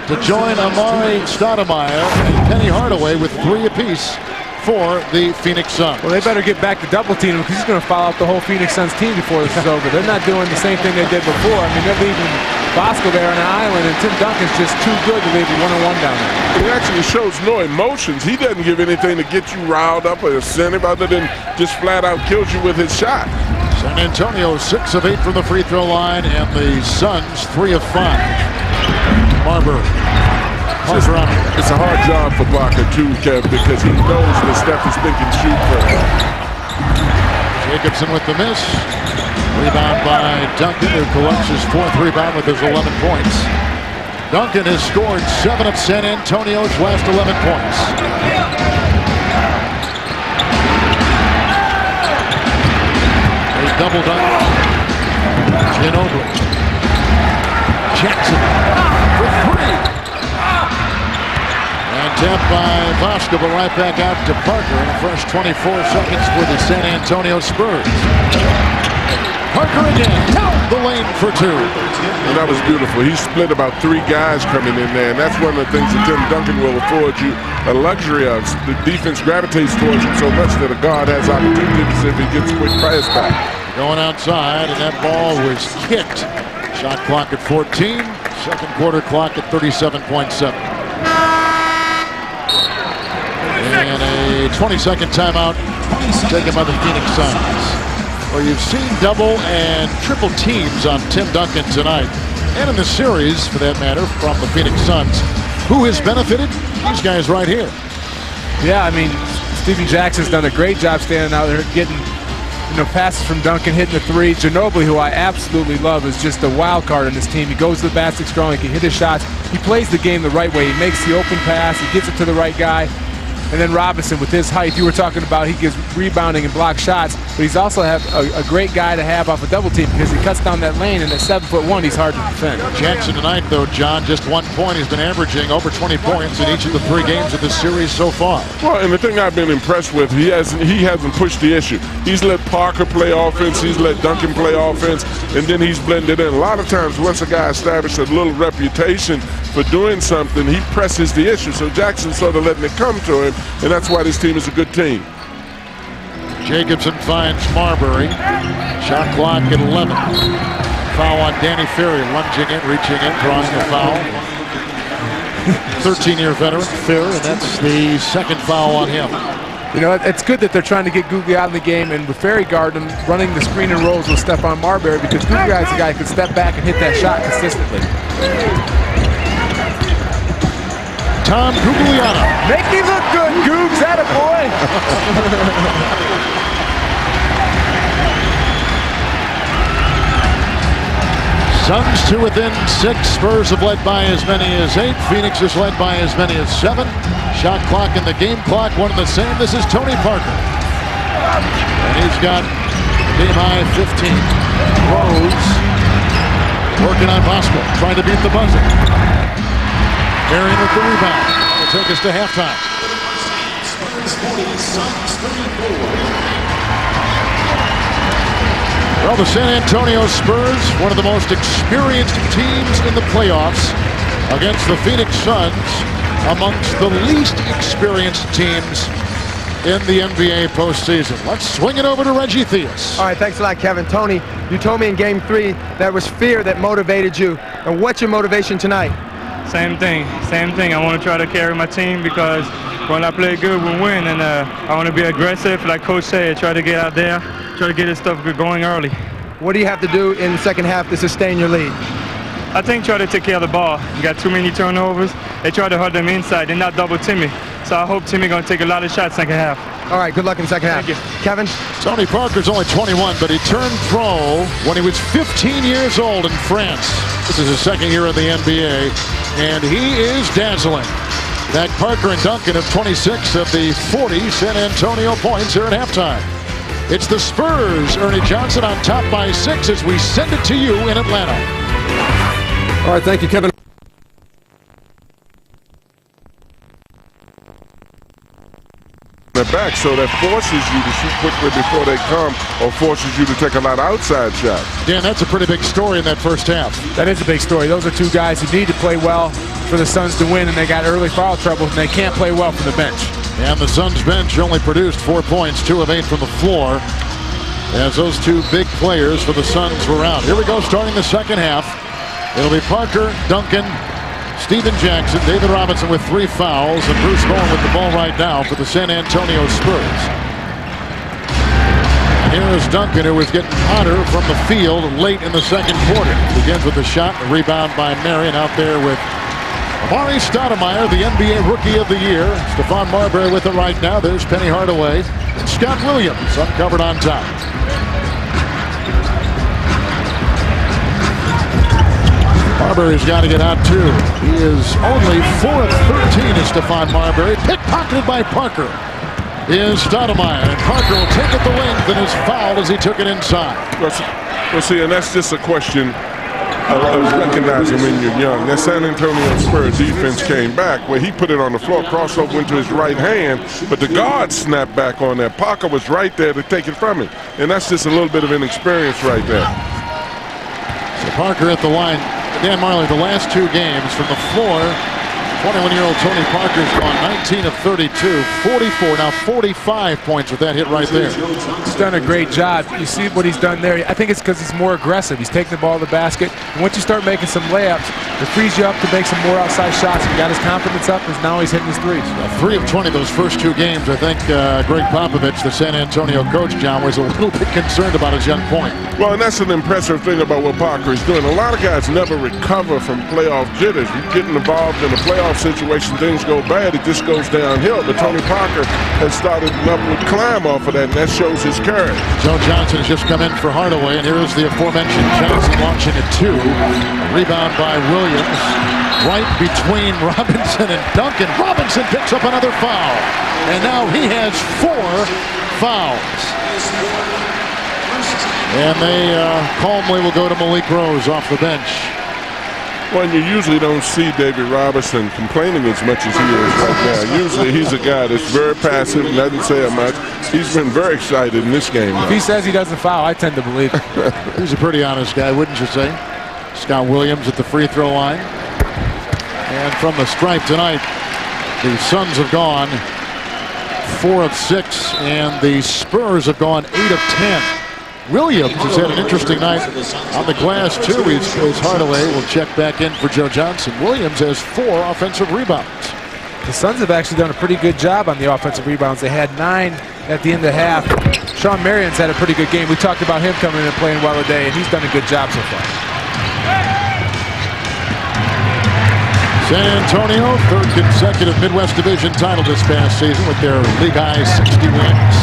to join Amari Stoudemire and Penny Hardaway with 3 apiece for the Phoenix Suns. Well, they better get back to double team him because he's going to foul out the whole Phoenix Suns team before this is over. They're not doing the same thing they did before. I mean, they're leaving Bosco there on an island, and Tim Duncan's just too good to leave a one-on-one down there. He actually shows no emotions. He doesn't give anything to get you riled up or incentive other than just flat out kills you with his shot. San Antonio 6 of 8 from the free throw line, and the Suns 3 of 5. Marbury. It's a hard job for Barker too, Kev, because he knows that Steph is thinking shoot for him. Jacobson with the miss. Rebound by Duncan, who collects his 4th rebound with his 11 points. Duncan has scored 7 of San Antonio's last 11 points. A double Duncan. Ginobili. Jackson for 3. And tapped by Bosco, but right back out to Parker in the first 24 seconds for the San Antonio Spurs. Parker again, down the lane for 2. And that was beautiful. He split about 3 guys coming in there, and that's one of the things that Tim Duncan will afford you a luxury of. The defense gravitates towards him so much that a guard has opportunities if he gets a quick pass back. Going outside, and that ball was kicked. Shot clock at 14, second quarter clock at 37.7. And a 20-second timeout taken by the Phoenix Suns. Well, you've seen double and triple teams on Tim Duncan tonight, and in the series, for that matter, from the Phoenix Suns. Who has benefited? These guys right here. Yeah, I mean, Stephen Jackson's done a great job standing out there, getting passes from Duncan, hitting the 3. Ginobili, who I absolutely love, is just a wild card on this team. He goes to the basket strong, he can hit his shots. He plays the game the right way. He makes the open pass, he gets it to the right guy. And then Robinson, with his height, you were talking about, he gives rebounding and block shots, but he's also a great guy to have off a double team because he cuts down that lane, and at 7'1", he's hard to defend. Jackson tonight, though, John, just 1 point. He's been averaging over 20 points in each of the 3 games of this series so far. Well, and the thing I've been impressed with, he hasn't pushed the issue. He's let Parker play offense, he's let Duncan play offense, and then he's blended in. A lot of times, once a guy establishes a little reputation for doing something, he presses the issue. So Jackson's sort of letting it come to him, and that's why this team is a good team. Jacobson finds Marbury. Shot clock at 11. Foul on Danny Ferry, lunging in, reaching in, drawing the foul. 13-year veteran, Ferry, and that's the 2nd foul on him. You know, it's good that they're trying to get Googly out of the game, and with Ferry guarding him, running the screen and rolls with Stephon Marbury, because Googly is the guy who can step back and hit that shot consistently. Tom Guglielmo. Make me look good, Googs, attaboy. Suns 2 within 6. Spurs have led by as many as 8. Phoenix has led by as many as 7. Shot clock and the game clock, one and the same. This is Tony Parker. And he's got game high 15. Rose working on Bosco, trying to beat the buzzer. Marion with the rebound. Will take us to halftime. Spurs 40, Suns 34. Well, the San Antonio Spurs, one of the most experienced teams in the playoffs, against the Phoenix Suns, amongst the least experienced teams in the NBA postseason. Let's swing it over to Reggie Theus. All right, thanks a lot, Kevin. Tony, you told me in Game 3 that was fear that motivated you. And what's your motivation tonight? Same thing. I want to try to carry my team because when I play good, we win. And I want to be aggressive, like Coach said, try to get out there, try to get this stuff going early. What do you have to do in the second half to sustain your lead? I think try to take care of the ball. You got too many turnovers. They try to hurt them inside. They're not double Timmy. So I hope Timmy going to take a lot of shots second half. All right, good luck in the second half. Thank you. Kevin? Tony Parker's only 21, but he turned pro when he was 15 years old in France. This is his second year in the NBA, and he is dazzling. That Parker and Duncan have 26 of the 40 San Antonio points here at halftime. It's the Spurs, Ernie Johnson on top by 6 as we send it to you in Atlanta. All right, thank you, Kevin. Back, so that forces you to shoot quickly before they come, or forces you to take a lot of outside shots. Dan, that's a pretty big story in that first half. That is a big story. Those are two guys who need to play well for the Suns to win, and they got early foul trouble, and they can't play well from the bench. And the Suns bench only produced 4 points, 2 of 8 from the floor, as those two big players for the Suns were out. Here we go, starting the second half. It'll be Parker, Duncan, Steven Jackson, David Robinson with 3 fouls, and Bruce Bowen with the ball right now for the San Antonio Spurs. And here is Duncan, who was getting hotter from the field late in the second quarter. Begins with a shot, a rebound by Marion out there with Amari Stoudemire, the NBA Rookie of the Year. Stephon Marbury with it right now. There's Penny Hardaway. And Scott Williams uncovered on top. Marbury's got to get out too. He is only 4 of 13 is Stephon Marbury. Pickpocketed by Parker is Stoudemire. And Parker will take it the length and is fouled as he took it inside. Well, see, and that's just a question of recognizing when you're young. That San Antonio Spurs defense came back where he put it on the floor, crossover went to his right hand, but the guard snapped back on that. Parker was right there to take it from him. And that's just a little bit of inexperience right there. So Parker at the line. Dan Marley, the last 2 games from the floor, 21-year-old Tony Parker's gone 19 of 32, 44, now 45 points with that hit right there. He's done a great job. You see what he's done there. I think it's because he's more aggressive. He's taking the ball to the basket. And once you start making some layups, it frees you up to make some more outside shots. He got his confidence up, and now he's hitting his threes. 3 of 20 those first 2 games. I think Greg Popovich, the San Antonio coach, John, was a little bit concerned about his young point. Well, and that's an impressive thing about what Parker is doing. A lot of guys never recover from playoff jitters. You get involved in a playoff situation, things go bad, it just goes downhill. But Tony Parker has started an upward climb off of that, and that shows his courage. Joe Johnson has just come in for Hardaway, and here is the aforementioned Johnson launching at 2. A rebound by Williams, right between Robinson and Duncan. Robinson picks up another foul, and now he has 4 fouls. And they calmly will go to Malik Rose off the bench. Well, you usually don't see David Robinson complaining as much as he is right now. Usually he's a guy that's very passive, doesn't say much. He's been very excited in this game. If he says he doesn't foul, I tend to believe it. He's a pretty honest guy, wouldn't you say? Scott Williams at the free throw line. And from the stripe tonight, the Suns have gone 4 of 6, and the Spurs have gone 8 of 10. Williams has had an interesting night on the glass, too. He's Hardaway will check back in for Joe Johnson. Williams has 4 offensive rebounds. The Suns have actually done a pretty good job on the offensive rebounds. They had 9 at the end of the half. Sean Marion's had a pretty good game. We talked about him coming in and playing well today, and he's done a good job so far. San Antonio, 3rd consecutive Midwest Division title this past season with their league-high 60 wins.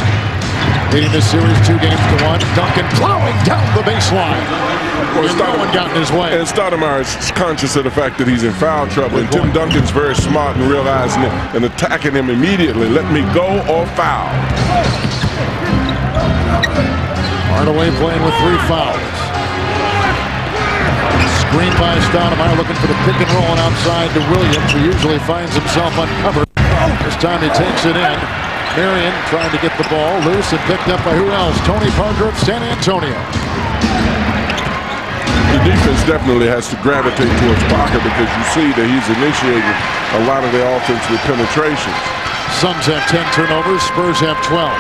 Leading this series 2 games to 1. Duncan plowing down the baseline. And no one got in his way. And Stoudemire is conscious of the fact that he's in foul trouble. And Tim Duncan's very smart in realizing it and attacking him immediately. Let me go or foul. Hardaway playing with 3 fouls. Screen by Stoudemire, looking for the pick and roll and outside to Williams, who usually finds himself uncovered. This time he takes it in. Marion trying to get the ball loose and picked up by who else? Tony Parker of San Antonio. The defense definitely has to gravitate towards Parker because you see that he's initiating a lot of their offense with penetrations. Suns have 10 turnovers, Spurs have 12.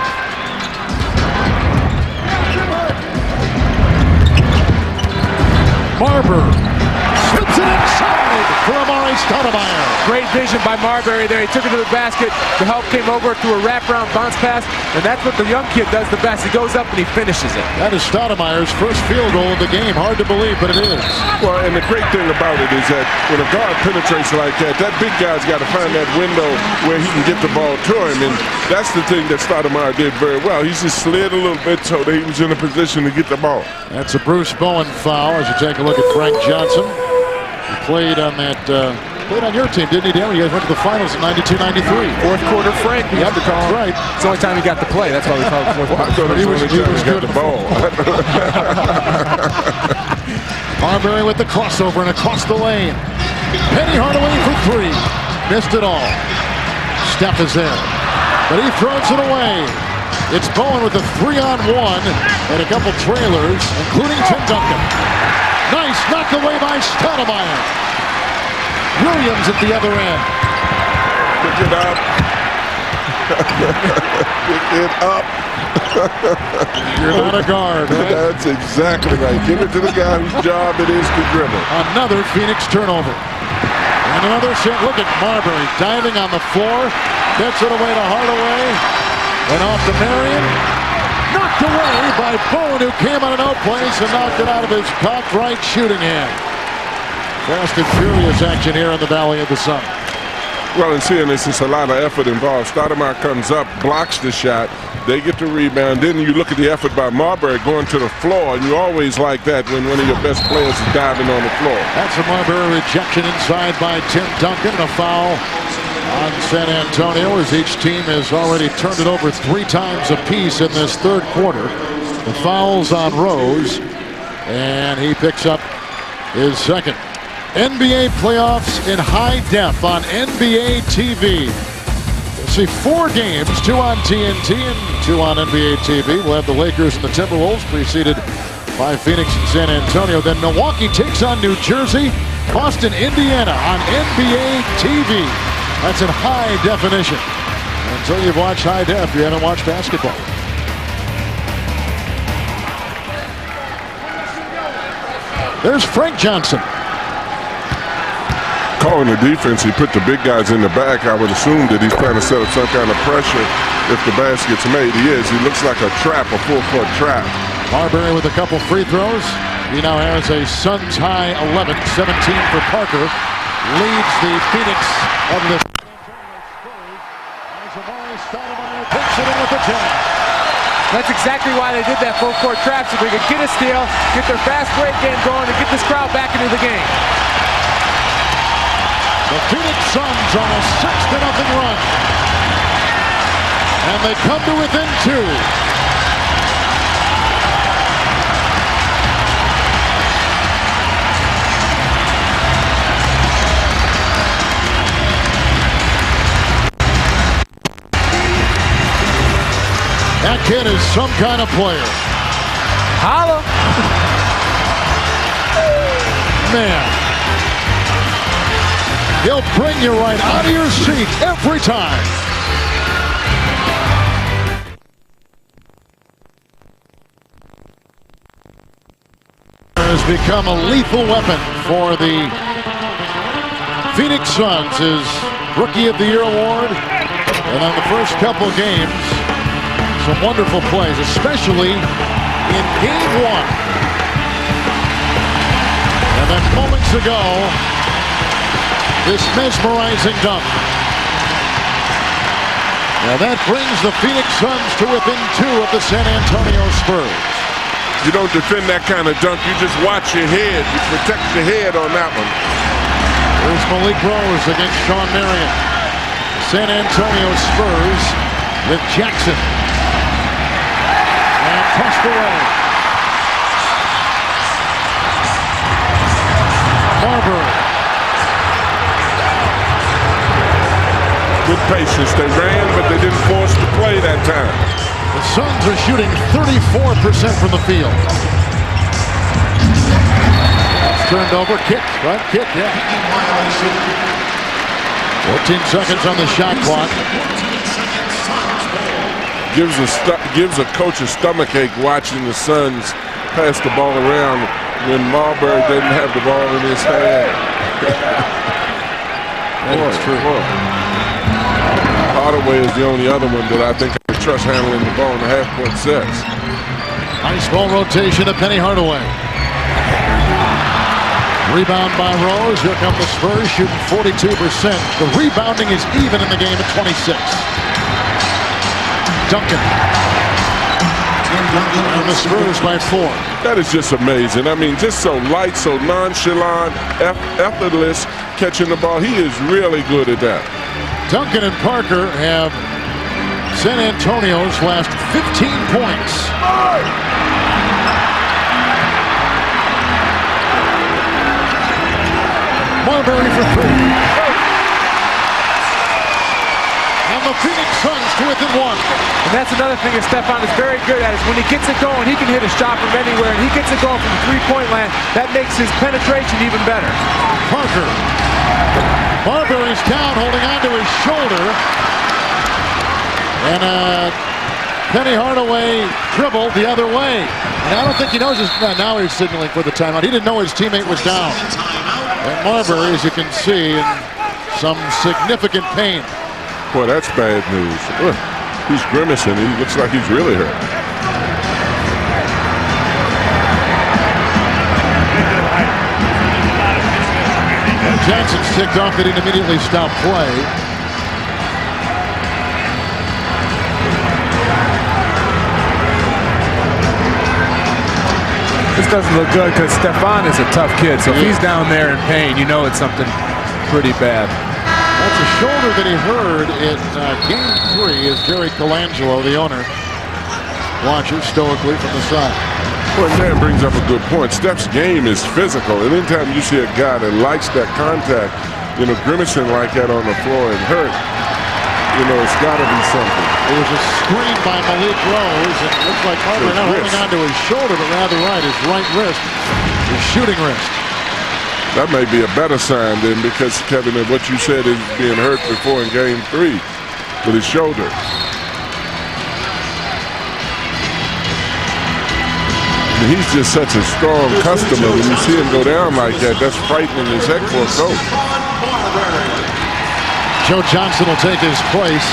Barber shoots it inside for Amari Stoudemire. Great vision by Marbury there. He took it to the basket. The help came over through a wraparound bounce pass, and that's what the young kid does the best. He goes up and he finishes it. That is Stoudemire's first field goal of the game. Hard to believe, but it is. Well, and the great thing about it is that when a guard penetrates like that, that big guy's got to find that window where he can get the ball to him, and that's the thing that Stoudemire did very well. He just slid a little bit so that he was in a position to get the ball. That's a Bruce Bowen foul as you take a look at Frank Johnson. He played on that. Played on your team, didn't he, Dan? You guys went to the finals in 92-93. Fourth quarter Frank, we have to call him. Right. It's the only time he got to play. That's why we call it fourth quarter. I thought it was the only time he got the ball. Marbury with the crossover and across the lane. Penny Hardaway for three. Missed it all. Steph is there. But he throws it away. It's Bowen with a 3-on-1 and a couple trailers, including Tim Duncan. Nice knock away by Stoudemire. Williams at the other end. Pick it up. Pick it up. You're not a guard, right? That's exactly right. Give it to the guy whose job it is to dribble. Another Phoenix turnover. And another shot. Look at Marbury diving on the floor. Gets it away to Hardaway. And off to Marion. Knocked away by Bowen, who came on an out place and knocked it out of his cocked right shooting hand. Fast and furious action here in the Valley of the Sun. Well, in seeing this, it's a lot of effort involved. Stoudemire comes up, blocks the shot. They get the rebound. Then you look at the effort by Marbury going to the floor, and you always like that when one of your best players is diving on the floor. That's a Marbury rejection inside by Tim Duncan. And a foul on San Antonio as each team has already turned it over 3 times apiece in this third quarter. The foul's on Rose, and he picks up his second. NBA playoffs in high def on NBA TV. You'll see 4 games, 2 on TNT and 2 on NBA TV. We'll have the Lakers and the Timberwolves preceded by Phoenix and San Antonio. Then Milwaukee takes on New Jersey, Boston, Indiana on NBA TV. That's in high definition. Until you've watched high def, you haven't watched basketball. There's Frank Johnson. Calling the defense, he put the big guys in the back. I would assume that he's trying to set up some kind of pressure if the basket's made. He is. He looks like a trap, a full-court trap. Marbury with a couple free throws. He now has a Suns high 11, 17 for Parker. Leads the Phoenix of the Spurs as Amari Stoudemire takes it in with the jam. That's exactly why they did that full-court trap, so they could get a steal, get their fast break game going, and get this crowd back into the game. The Phoenix Suns on a 6-0 run. And they come to within 2. That kid is some kind of player. Holla! Man. He'll bring you right out of your seat every time. Has become a lethal weapon for the Phoenix Suns. His Rookie of the Year award. And on the first couple games, some wonderful plays, especially in game 1. And then moments ago, this mesmerizing dunk. Now that brings the Phoenix Suns to within 2 of the San Antonio Spurs. You don't defend that kind of dunk. You just watch your head. You protect your head on that one. There's Malik Rose against Sean Marion. San Antonio Spurs with Jackson. And tossed away. Marbury. Good patience. They ran, but they didn't force the play that time. The Suns are shooting 34% from the field. It's turned over, kick, front kick, yeah. 14 seconds on the shot clock. Gives a coach a stomachache watching the Suns pass the ball around when Marbury didn't have the ball in his hand. That's true. Hardaway is the only other one that I think I trust handling the ball in the half-court sets. Nice ball rotation to Penny Hardaway. Rebound by Rose. Here come the Spurs shooting 42%. The rebounding is even in the game at 26. Duncan. And the Spurs by 4. That is just amazing. I mean, just so light, so nonchalant, effortless catching the ball. He is really good at that. Duncan and Parker have San Antonio's last 15 points. Marbury for 3. And the Phoenix Suns to within 1. And that's another thing that Stephon is very good at, is when he gets it going, he can hit a shot from anywhere, and he gets it going from three-point land. That makes his penetration even better. Parker. Marbury's down, holding onto his shoulder. And Penny Hardaway dribbled the other way. And I don't think he knows his... Now he's signaling for the timeout. He didn't know his teammate was down. And Marbury, as you can see, in some significant pain. Boy, that's bad news. Ugh. He's grimacing. He looks like he's really hurt. Jackson's ticked off that he'd immediately stop play. This doesn't look good because Stephon is a tough kid, so if he's down there in pain, you know it's something pretty bad. That's a shoulder that he heard in Game 3 as Jerry Colangelo, the owner, watches stoically from the side. Well, Dan brings up a good point. Steph's game is physical, and anytime you see a guy that likes that contact, you know, grimacing like that on the floor and hurt, you know, it's got to be something. It was a screen by Malik Rose, and it looks like Marbury not holding onto his shoulder, but rather his right wrist, his shooting wrist. That may be a better sign then, because, Kevin, of what you said is being hurt before in Game 3 with his shoulder. And he's just such a strong customer. When you see him go down like that, that's frightening as heck for a coach. Joe Johnson will take his place.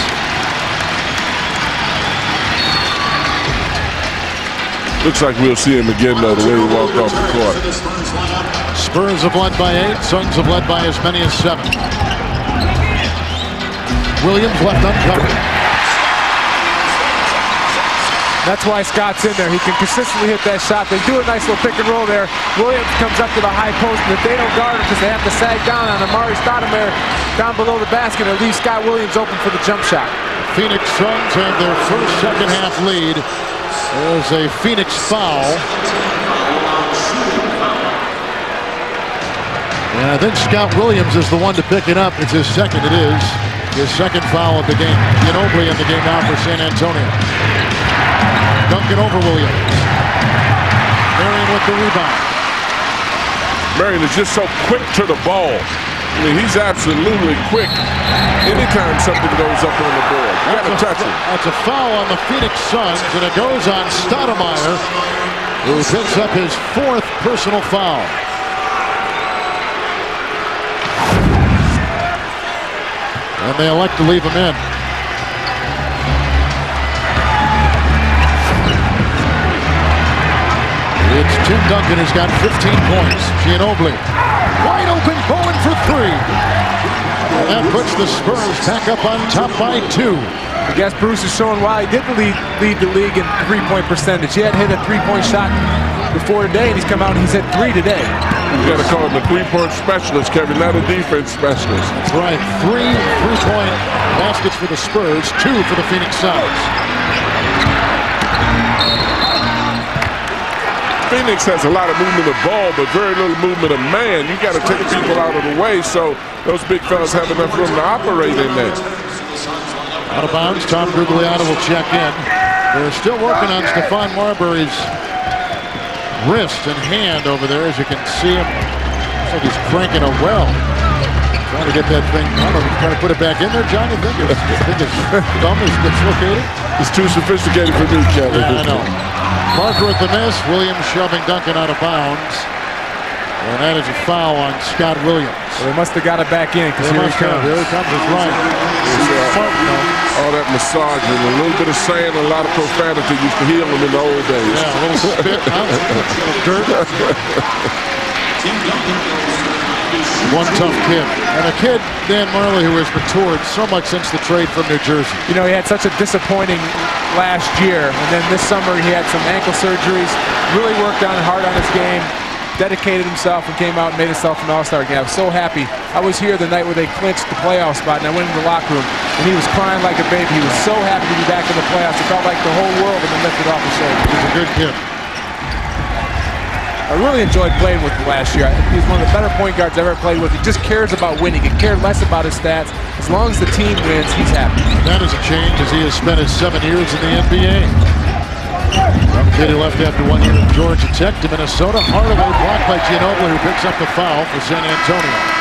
Looks like we'll see him again, though, the way he walked off the court. Spurs have led by 8. Suns have led by as many as 7. Williams left uncovered. That's why Scott's in there. He can consistently hit that shot. They do a nice little pick and roll there. Williams comes up to the high post, but they don't guard him because they have to sag down on Amari Stoudemire down below the basket and leave Scott Williams open for the jump shot. Phoenix Suns have their first second-half lead. There's a Phoenix foul. And I think Scott Williams is the one to pick it up. It's his second. It is his second foul of the game. Ginobili in the game now for San Antonio. Duncan over Williams. Marion with the rebound. Marion is just so quick to the ball. I mean, he's absolutely quick. Anytime something goes up on the board, you got to touch it. That's a foul on the Phoenix Suns, and it goes on Stoudemire, who picks up his 4th personal foul. And they elect to leave him in. It's Tim Duncan who's got 15 points. Ginobili wide open, going for 3. And that puts the Spurs back up on top by 2. I guess Bruce is showing why he didn't lead the league in three-point percentage. He hadn't hit a three-point shot before today, and he's come out and he's hit 3 today. You got to call him a three-point specialist, Kevin, not a defense specialist. That's right. 3 three-point baskets for the Spurs, 2 for the Phoenix Suns. Phoenix has a lot of movement of ball, but very little movement of man. You got to take people out of the way, so those big fellas have enough room to operate in there. Out of bounds, Tom Gugliotta will check in. They're still working on Stephon Marbury's wrist and hand over there, as you can see him. Looks like he's cranking a well. Trying to get that thing, I don't know, trying to put it back in there, John? You think his thumb is dislocated? It's too sophisticated for me, Kevin. Yeah, I know. Parker with the miss. Williams shoving Duncan out of bounds. And that is a foul on Scott Williams. Well, they must have got it back in, because here he comes. Here he comes, it's right. All that massaging, a little bit of sand, a lot of profanity used to heal him in the old days. Yeah, a little spit, huh? A little dirt. One tough kid. And a kid, Dan Marley, who has matured so much since the trade from New Jersey. You know, he had such a disappointing last year, and then this summer he had some ankle surgeries, really worked on hard on his game, dedicated himself, and came out and made himself an all-star game. I was so happy. I was here the night where they clinched the playoff spot, and I went into the locker room, and he was crying like a baby. He was so happy to be back in the playoffs. It felt like the whole world had been lifted off his shoulders. He's a good kid. I really enjoyed playing with him last year. He's one of the better point guards I've ever played with. He just cares about winning. He cared less about his stats. As long as the team wins, he's happy. That is a change, as he has spent his 7 years in the NBA. Kid who left after 1 year at Georgia Tech to Minnesota. Hardaway blocked by Ginobili, who picks up the foul for San Antonio.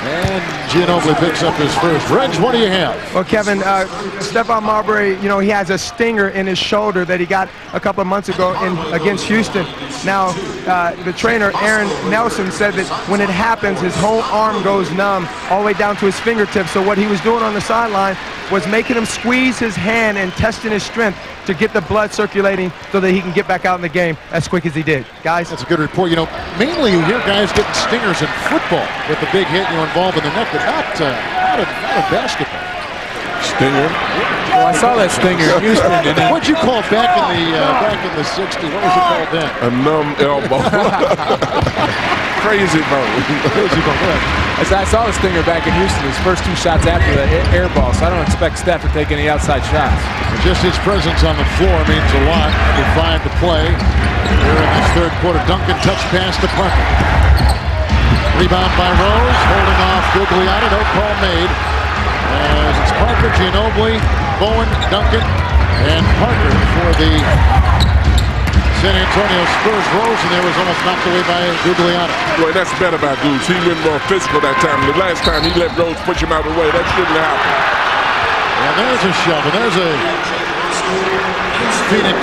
And Ginobili picks up his first. Reg, what do you have? Well, Kevin, Stephon Marbury, you know, he has a stinger in his shoulder that he got a couple of months ago against Houston. Now, the trainer, Aaron Nelson, said that when it happens, his whole arm goes numb all the way down to his fingertips. So what he was doing on the sideline was making him squeeze his hand and testing his strength to get the blood circulating so that he can get back out in the game as quick as he did. Guys? That's a good report. You know, mainly you hear guys getting stingers in football with a big hit, you know, involved in the neck, but not in basketball. Stinger. Well, I saw that stinger in Houston. What'd you call it back in the 60s? What was it called then? A numb elbow. Crazy bone. Crazy bone. I saw the stinger back in Houston, his first 2 shots after the air ball, so I don't expect Steph to take any outside shots. Just his presence on the floor means a lot. With 5 to play here in this third quarter. Duncan touch pass to Parker. Rebound by Rose, holding off Gugliotta, no call made. As it's Parker, Ginobili, Bowen, Duncan, and Parker for the San Antonio Spurs. Rose, and there was almost knocked away by Gugliotta. Boy, that's better by Goose. He went more physical that time. The last time he let Rose push him out of the way. That shouldn't happen. And there's a shove, and there's a Phoenix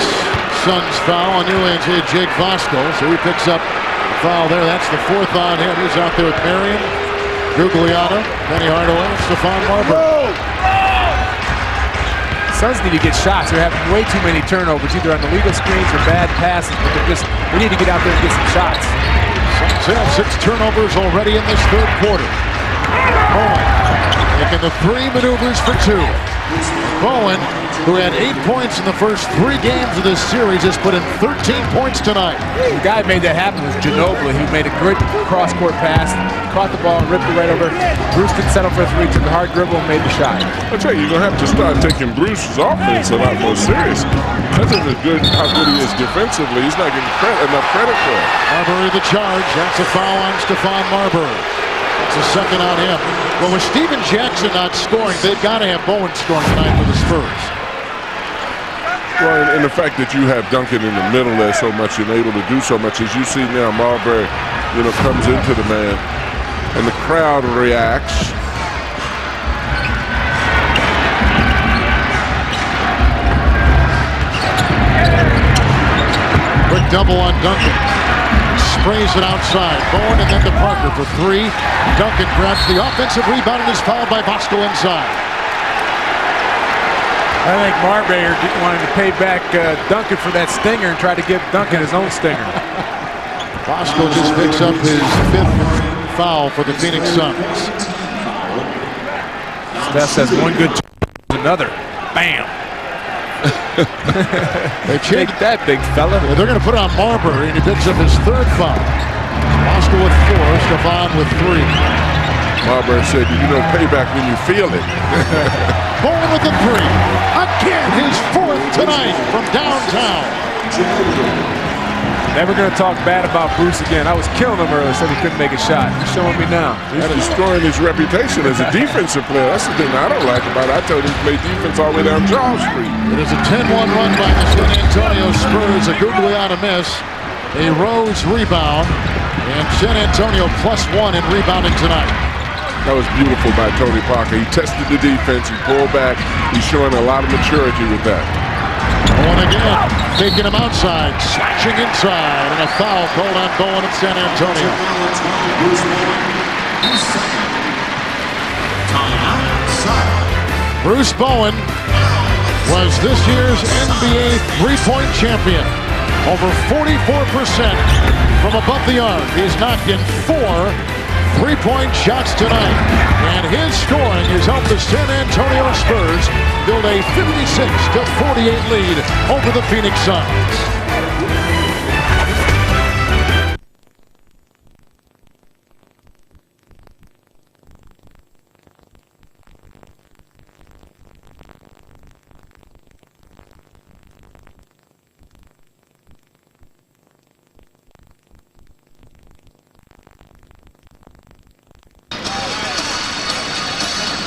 Suns foul on New Orleans head Jake Vosco. So he picks up the foul there. That's the 4th on him. He's out there with Marion, Gugliotta, Penny Hardaway, Stephon Marbury. Suns need to get shots. They're having way too many turnovers, either on the legal screens or bad passes. But we need to get out there and get some shots. Suns have 6 turnovers already in this third quarter. Bowen making the 3 maneuvers for 2. Bowen, who had 8 points in the first 3 games of this series, has put in 13 points tonight. The guy who made that happen was Ginobili, who made a great cross-court pass, caught the ball and ripped it right over. Bruce didn't settle for a 3, took a hard dribble and made the shot. I'll tell you, you're going to have to start taking Bruce's offense a lot more serious. Because of how good he is defensively, he's not getting enough credit for it. Marbury the charge. That's a foul on Stephon Marbury. It's a second on him. Well, with Steven Jackson not scoring, they've got to have Bowen scoring tonight for the Spurs. Well, and the fact that you have Duncan in the middle there so much and able to do so much, as you see now, Marbury, you know, comes into the man, and the crowd reacts. Quick double on Duncan. Sprays it outside. Bowen and then to Parker for 3. Duncan grabs the offensive rebound and is fouled by Bosco inside. I think Marbury wanted to pay back Duncan for that stinger and try to give Duncan his own stinger. Bosco just picks up his 5th foul for the Phoenix Suns. Steph says one good another. Bam. They Take that, big fella. They're going to put it on Marbury, and he picks up his 3rd foul. Bosco with 4, Stephon with 3. Marbury said, you know, payback when you feel it. Bowen with the 3. Again, his 4th tonight from downtown. Never going to talk bad about Bruce again. I was killing him earlier, said he couldn't make a shot. He's showing me now. He's destroying his reputation as a defensive player. That's the thing I don't like about it. I told him to play defense all the way down Charles Street. It is a 10-1 run by the San Antonio Spurs. A Gugliotta miss, a Rose rebound, and San Antonio +1 in rebounding tonight. That was beautiful by Tony Parker. He tested the defense, he pulled back. He's showing a lot of maturity with that. Bowen again, taking him outside, slashing inside, and a foul called on Bowen at San Antonio. Bruce Bowen was this year's NBA three-point champion. Over 44% from above the arc. He's knocked in 4 three-point shots tonight. And his scoring has helped the San Antonio Spurs build a 56-48 lead over the Phoenix Suns.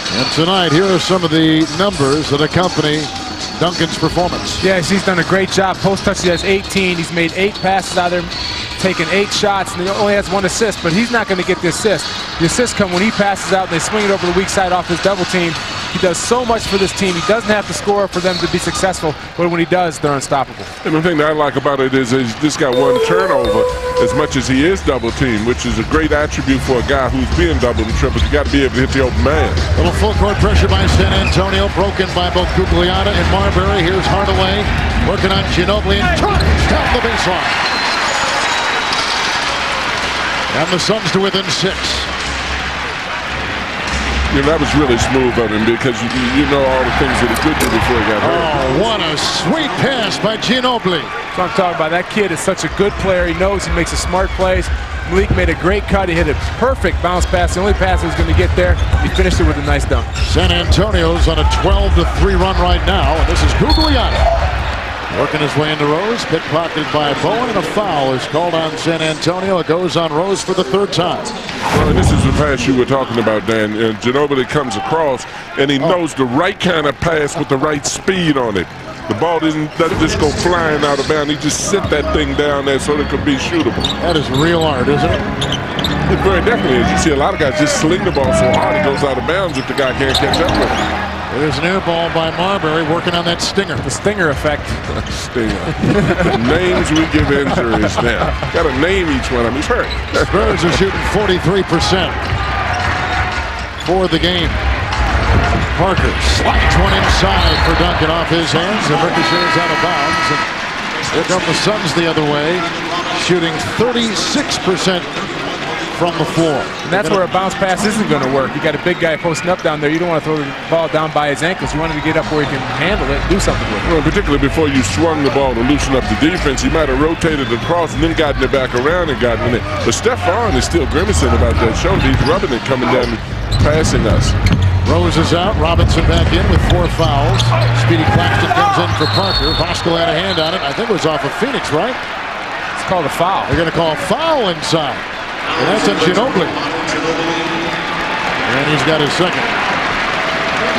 And tonight, here are some of the numbers that accompany Duncan's performance. Yes, he's done a great job. Post touch, he has 18. He's made 8 passes out of there, taken 8 shots, and he only has 1 assist, but he's not going to get the assist. The assists come when he passes out and they swing it over the weak side off his double team. He does so much for this team. He doesn't have to score for them to be successful, but when he does, they're unstoppable. And the thing that I like about it is he's just got 1 turnover as much as he is double teamed, which is a great attribute for a guy who's being double and triple. You got to be able to hit the open man. Little full court pressure by San Antonio, broken by both Gugliotta and Marbury. Here's Hardaway working on Ginobili and turns down the baseline. And the Suns to within 6. You know, that was really smooth of him because you know all the things that he could do before he got hurt. Oh, what a sweet pass by Ginobili. So I'm talking about that kid is such a good player. He knows he makes a smart plays. Malik made a great cut. He hit a perfect bounce pass. The only pass that was going to get there. He finished it with a nice dunk. San Antonio's on a 12-3 run right now, and this is Gugliotta. Working his way into Rose, pickpocketed by Bowen, and a foul is called on San Antonio. It goes on Rose for the 3rd time. Well, this is the pass you were talking about, Dan. Ginobili comes across, and he knows the right kind of pass with the right speed on it. The ball doesn't just go flying out of bounds. He just sit that thing down there so it could be shootable. That is real art, isn't it? It very definitely is. You see a lot of guys just sling the ball so hard it goes out of bounds if the guy can't catch up with it. There's an air ball by Marbury working on that stinger. The stinger effect. Stinger. The names we give injuries now. Got to name each one of them. He's hurt. Spurs are shooting 43% for the game. Parker slides one inside for Duncan off his hands. The ricochets out of bounds. And here come the Suns the other way, shooting 36% from the floor. And that's where a bounce pass isn't going to work. You got a big guy posting up down there. You don't want to throw the ball down by his ankles. You want him to get up where he can handle it and do something with it. Well, particularly before you swung the ball to loosen up the defense, he might have rotated across and then gotten it back around and gotten it. But Stephon is still grimacing about that shoulder. He's rubbing it coming down and passing us. Rose is out. Robinson back in with 4 fouls. Speedy Claxton comes in for Parker. Bosco had a hand on it. I think it was off of Phoenix, right? It's called a foul. They're going to call a foul inside. And that's on Ginobili. And he's got his second.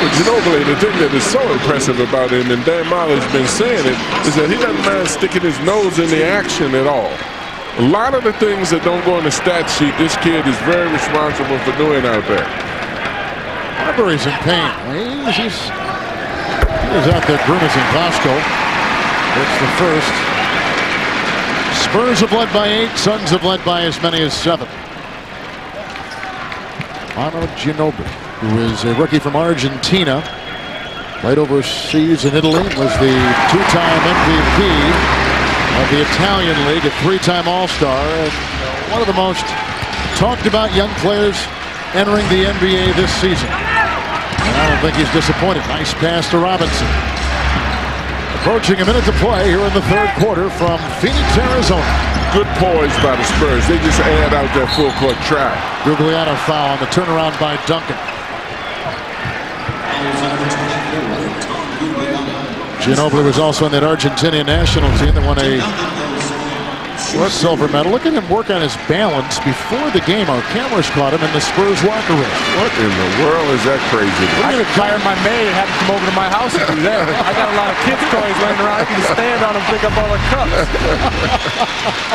Well, Ginobili, the thing that is so impressive about him, and Dan Marley's been saying it, is that he doesn't mind sticking his nose in the action at all. A lot of the things that don't go in the stat sheet, this kid is very responsible for doing out there. Marbury's in pain. He's out there grimacing. Bosco. It's the first. Spurs have led by 8. Suns have led by as many as 7. Manu Ginobili, who is a rookie from Argentina, played overseas in Italy, was the 2-time MVP of the Italian League, a 3-time All-Star, and one of the most talked about young players entering the NBA this season. And I don't think he's disappointed. Nice pass to Robinson. Approaching a minute to play here in the 3rd quarter from Phoenix, Arizona. Good poise by the Spurs. They just add out that full court trap. Gugliotta foul on the turnaround by Duncan. Ginobili was also on that Argentinian national team that won a silver medal. Look at him work on his balance before the game. Our cameras caught him in the Spurs locker room. What in the world is that crazy? I'm going to hire my maid and have him come over to my house and do that. I got a lot of kids' toys laying around. I can just stand on them and pick up all the cups.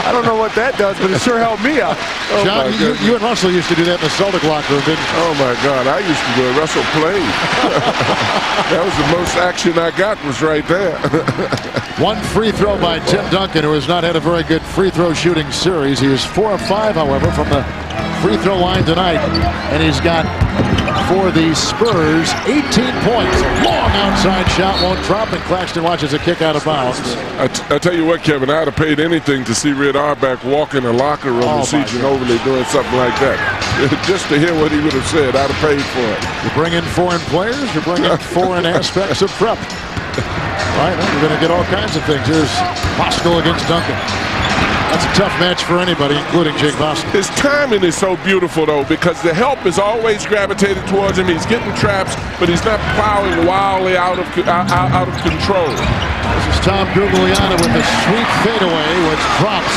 I don't know what that does, but it sure helped me out. Oh, John, you and Russell used to do that in the Celtic locker room, didn't you? Oh, my God. I used to do it. Russell played. That was the most action I got was right there. One free throw by Tim Duncan, who has not had a very good free throw shooting series. He is 4 of 5, however, from the free throw line tonight. And he's got, for the Spurs, 18 points. Long outside shot won't drop, and Claxton watches a kick out of bounds. I tell you what, Kevin, I'd have paid anything to see Red Auerbach walk in the locker room and see Ginobili doing something like that. Just to hear what he would have said, I'd have paid for it. You bring in foreign players, you bring in foreign aspects of prep. Right, well, you're going to get all kinds of things. Here's Voskuhl against Duncan. That's a tough match for anybody, including Jake Voskuhl. His timing is so beautiful, though, because the help is always gravitated towards him. He's getting traps, but he's not plowing wildly out of control. This is Tom Gugliotta with a sweet fadeaway, which drops.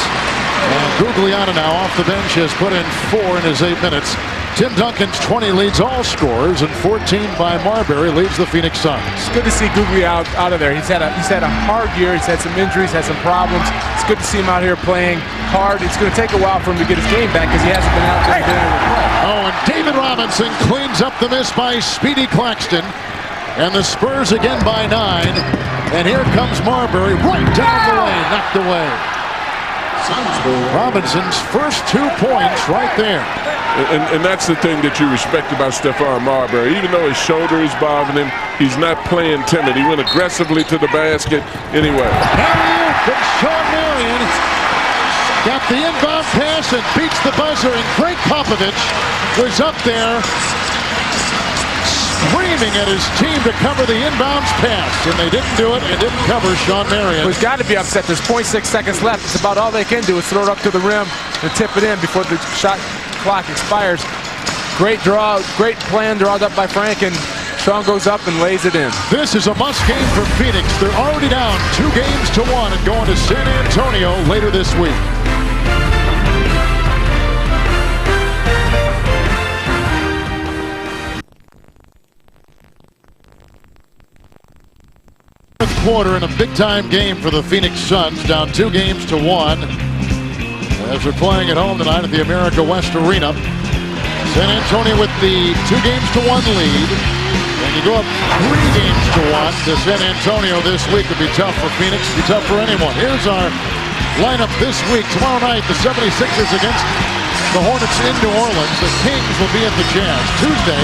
And Gugliotta now off the bench has put in 4 in his 8 minutes. Tim Duncan's 20 leads all scorers, and 14 by Marbury leads the Phoenix Suns. It's good to see Googly out of there. He's had a hard year. He's had some injuries, had some problems. It's good to see him out here playing hard. It's going to take a while for him to get his game back because he hasn't been out there doing it. Oh, and David Robinson cleans up the miss by Speedy Claxton. And the Spurs again by 9. And here comes Marbury right down the lane, knocked away. Robinson's first 2 points right there. And that's the thing that you respect about Stephon Marbury. Even though his shoulder is bothering him, he's not playing timid. He went aggressively to the basket anyway. But Sean Marion got the inbound pass and beats the buzzer, and Greg Popovich was up there screaming at his team to cover the inbounds pass, and they didn't do it and didn't cover Sean Marion. He's got to be upset. There's 0.6 seconds left. It's about all they can do is throw it up to the rim and tip it in before the shot clock expires. Great draw, great plan drawn up by Frank, and Sean goes up and lays it in. This is a must game for Phoenix. They're already down 2 games to 1 and going to San Antonio later this week. Quarter in a big-time game for the Phoenix Suns, down 2 games to 1 as they're playing at home tonight at the America West Arena. San Antonio with the 2 games to 1 lead, and you go up 3 games to 1 to San Antonio this week. Would be tough for Phoenix, be tough for anyone. Here's our lineup this week. Tomorrow night, the 76ers against the Hornets in New Orleans. The Kings will be at the Jazz. Tuesday,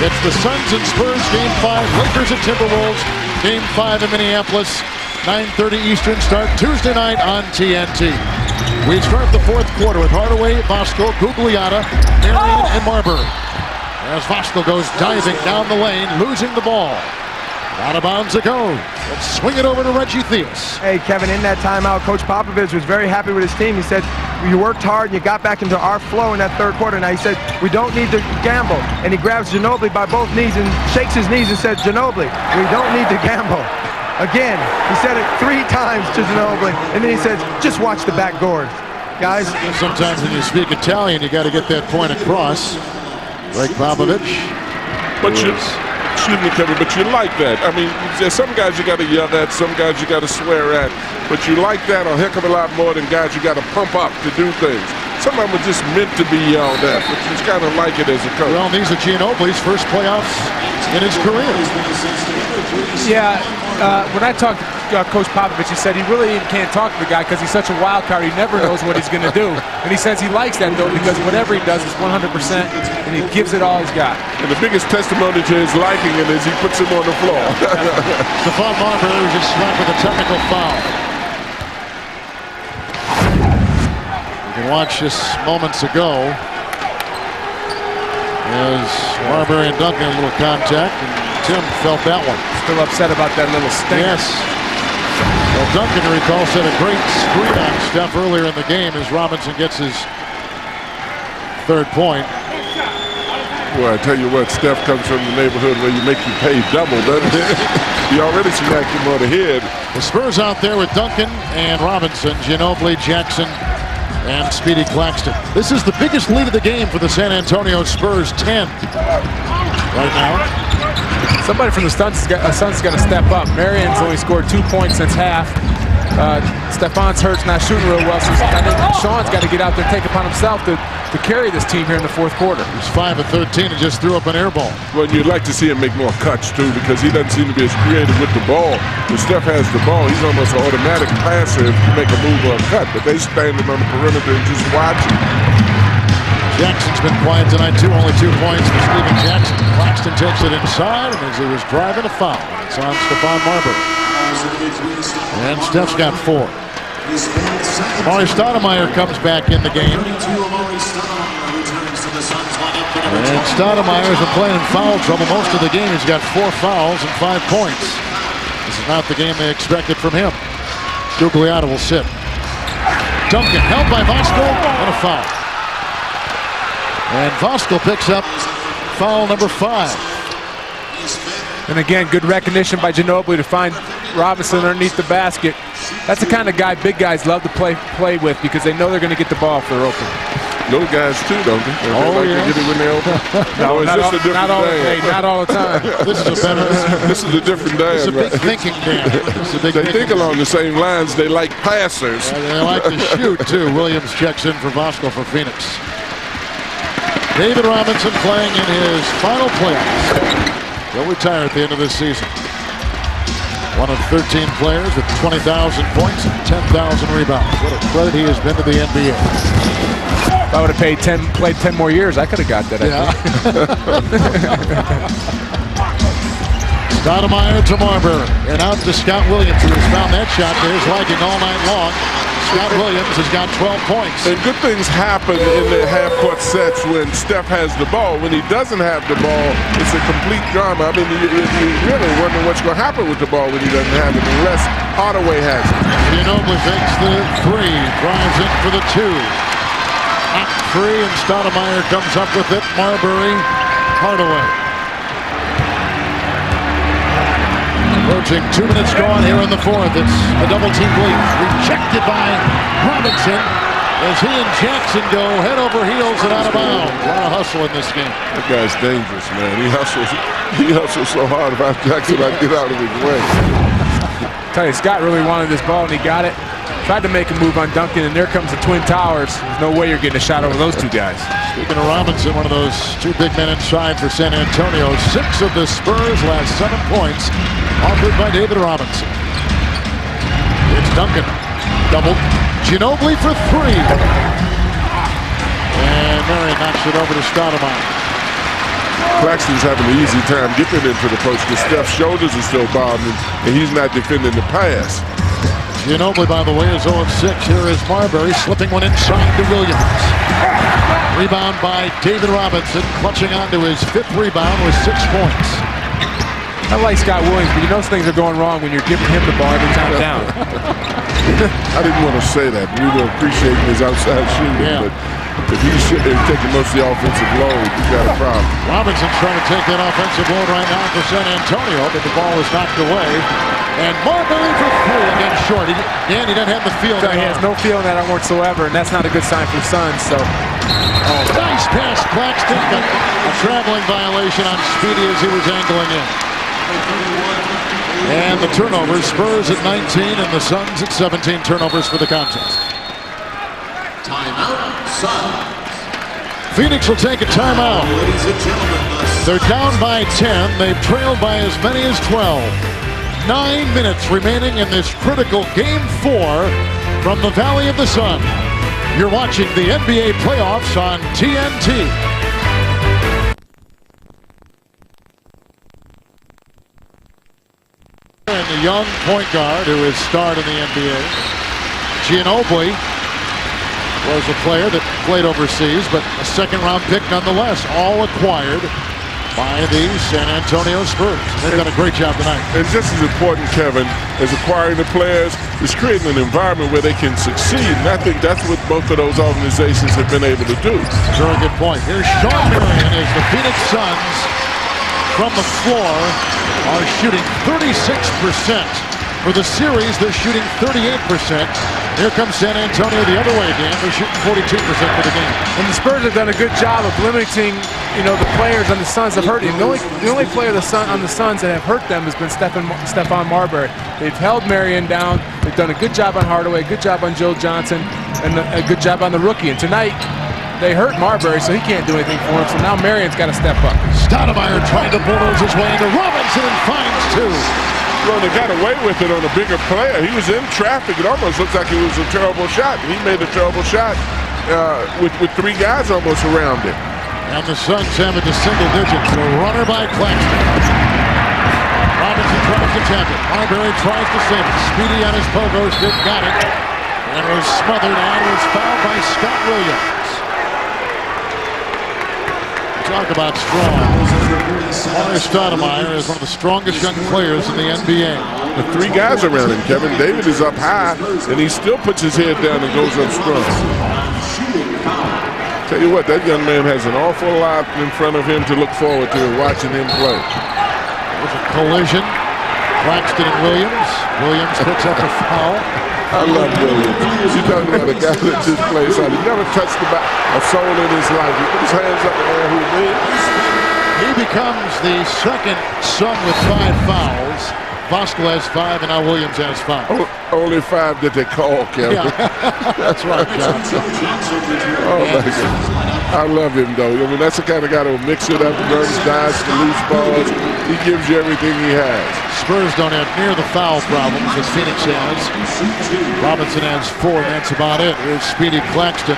it's the Suns and Spurs Game 5, Lakers and Timberwolves Game 5 in Minneapolis, 9:30 Eastern start Tuesday night on TNT. We start the 4th quarter with Hardaway, Voskuhl, Gugliotta, Marion, and Marbury. As Voskuhl goes diving down the lane, losing the ball. Out of bounds it goes. Let's swing it over to Reggie Theus. Hey, Kevin, in that timeout, Coach Popovich was very happy with his team. He said, you worked hard and you got back into our flow in that 3rd quarter. Now he said, we don't need to gamble. And he grabs Ginobili by both knees and shakes his knees and says, Ginobili, we don't need to gamble. Again, he said it 3 times to Ginobili, and then he says, just watch the backboard. Guys. Sometimes when you speak Italian, you got to get that point across. Greg Popovich. But excuse me, Kevin, but you like that. I mean, there's some guys you got to yell at, some guys you got to swear at, but you like that a heck of a lot more than guys you got to pump up to do things. Some of them are just meant to be yelled at, but you just got to like it as a coach. Well, these are Ginobili's first playoffs in his career. Yeah, when I talked to Coach Popovich, he said he really can't talk to the guy because he's such a wild card. He never knows what he's going to do. And he says he likes that, though, because whatever he does is 100%, and he gives it all he's got. And the biggest testimony to his liking it is he puts him on the floor. Stephon Marbury was just slapped with a technical foul. You can watch this moments ago as Marbury and Duncan had a little contact, and Tim felt that one. Still upset about that little stinger. Yes. Well, Duncan, you recall, set a great screen on Steph earlier in the game as Robinson gets his 3rd point. Well, I tell you what, Steph comes from the neighborhood where you make you pay double, doesn't it? He already smacked him on the head. The Spurs out there with Duncan and Robinson, Ginobili, Jackson, and Speedy Claxton. This is the biggest lead of the game for the San Antonio Spurs, 10 right now. Somebody from the Suns has got to step up. Marion's only scored 2 points since half. Stefan's hurt's not shooting real well, so I think Sean's got to get out there and take it upon himself to carry this team here in the fourth quarter. He's 5 of 13 and just threw up an air ball. Well, you'd like to see him make more cuts, too, because he doesn't seem to be as creative with the ball. When Steph has the ball, he's almost an automatic passer if you make a move or a cut, but they standing on the perimeter and just watching. Jackson's been quiet tonight, too. Only 2 points for Steven Jackson. Claxton takes it inside, and as he was driving a foul, it's on Stephon Marbury. And Steph's got 4. Amari Stoudemire comes back in the game. And Stoudemire's been playing in foul trouble most of the game. He's got 4 fouls and 5 points. This is not the game they expected from him. Gugliotta will sit. Duncan held by Voskuhl and a foul. And Voskuhl picks up foul number 5. And again, good recognition by Ginobili to find Robinson underneath the basket. That's the kind of guy big guys love to play with because they know they're going to get the ball if they're open. Little guys too, don't they? Oh, they like to get it when they're open. No, it's just a different day. Not all the time. This is a different day. It's a big thinking game. They think along the same lines. They like passers. They like to shoot too. Williams checks in for Voskuhl for Phoenix. David Robinson playing in his final playoffs. He'll retire at the end of this season. One of 13 players with 20,000 points and 10,000 rebounds. What a credit he has been to the NBA. If I would have played 10 more years, I could have got that. Stoudemire to Marbury. And out to Scott Williams, who has found that shot to his liking all night long. Scott Williams has got 12 points. And good things happen in the half-court sets when Steph has the ball. When he doesn't have the ball, it's a complete drama. I mean, you really wonder what's going to happen with the ball when he doesn't have it, unless Hardaway has it. Ginobili fakes the 3, drives in for the 2. Hot 3, and Stoudemire comes up with it. Marbury, Hardaway. Approaching 2 minutes gone here in the 4th. It's a double-team lead. Rejected by Robinson as he and Jackson go head over heels and out of bounds. A lot of hustle in this game. That guy's dangerous, man. He hustles so hard about Jackson, I get out of his way. I tell you, Scott really wanted this ball, and he got it. Tried to make a move on Duncan, and there comes the Twin Towers. There's no way you're getting a shot over those 2 guys. Speaking of Robinson, one of those 2 big men inside for San Antonio. 6 of the Spurs' last 7 points offered by David Robinson. It's Duncan. Double. Ginobili for 3. And Marion knocks it over to Stoudemire. Claxton's having an easy time getting into the post because Steph's shoulders are still bothering, and he's not defending the pass. Ginobili, by the way, is 0 of 6. Here is Marbury slipping one inside to Williams. Rebound by David Robinson, clutching onto his 5th rebound with 6 points. I like Scott Williams, but you know things are going wrong when you're giving him the ball every time down. I didn't want to say that. We were appreciating his outside shooting, but if he's taking most of the offensive load, you've got a problem. Robinson's trying to take that offensive load right now for San Antonio, but the ball is knocked away. And Marbury for 3 again short. He doesn't have the feel. He has no feel in that whatsoever, and that's not a good sign for the Suns. So, nice pass, Claxton, but a traveling violation on Speedy as he was angling in. And the turnovers, Spurs at 19 and the Suns at 17 turnovers for the contest. Timeout, Suns. Phoenix will take a timeout. Ladies and gentlemen, They're down by 10. They've trailed by as many as 12. 9 minutes remaining in this critical Game 4 from the Valley of the Sun. You're watching the NBA playoffs on TNT. And the young point guard who has starred in the NBA. Ginobili was a player that played overseas, but a second-round pick nonetheless, all acquired by the San Antonio Spurs. They've done a great job tonight. And just as important, Kevin, as acquiring the players, is creating an environment where they can succeed. And I think that's what both of those organizations have been able to do. Very good point. Here's Sean Marion as the Phoenix Suns from the floor are shooting 36%. For the series, they're shooting 38%. Here comes San Antonio the other way, Dan. They're shooting 42% for the game. And the Spurs have done a good job of limiting, the players on the Suns have hurt him. The only player on the Suns that have hurt them has been Stephon Marbury. They've held Marion down. They've done a good job on Hardaway, a good job on Joe Johnson, and a good job on the rookie. And tonight, they hurt Marbury, so he can't do anything for him. So now Marion's got to step up. Stoudemire trying to bulldoze his way into Robinson and finds two. Well, they got away with it on a bigger player. He was in traffic. It almost looks like it was a terrible shot. He made a terrible shot with three guys almost around him. And the Suns have it to single digits. A runner by Claxton. Robinson tries to tap it. Marbury tries to save it. Speedy on his pogo stick, got it. And was smothered and was fouled by Scott Williams. Talk about strong. Stoudemire is one of the strongest young players in the NBA. The three guys around him, Kevin. David is up high, and he still puts his head down and goes up strong. Tell you what, that young man has an awful lot in front of him to look forward to watching him play. There's a collision. Claxton and Williams. Williams picks up a foul. I love Williams. You're talking about a guy that just plays out. He never touched a soul in his life. He put his hands up in the air, who wins. He becomes the second Sun with 5 fouls. Vosco has 5, and now Williams has 5. Only 5 that they call, Kevin. Yeah. That's right, John. Oh, my God. I love him, though. I mean, that's the kind of guy that will mix it up, runs, dives, to loose balls. He gives you everything he has. Spurs don't have near the foul problems that Phoenix has. Robinson has 4, and that's about it. Here's Speedy Claxton.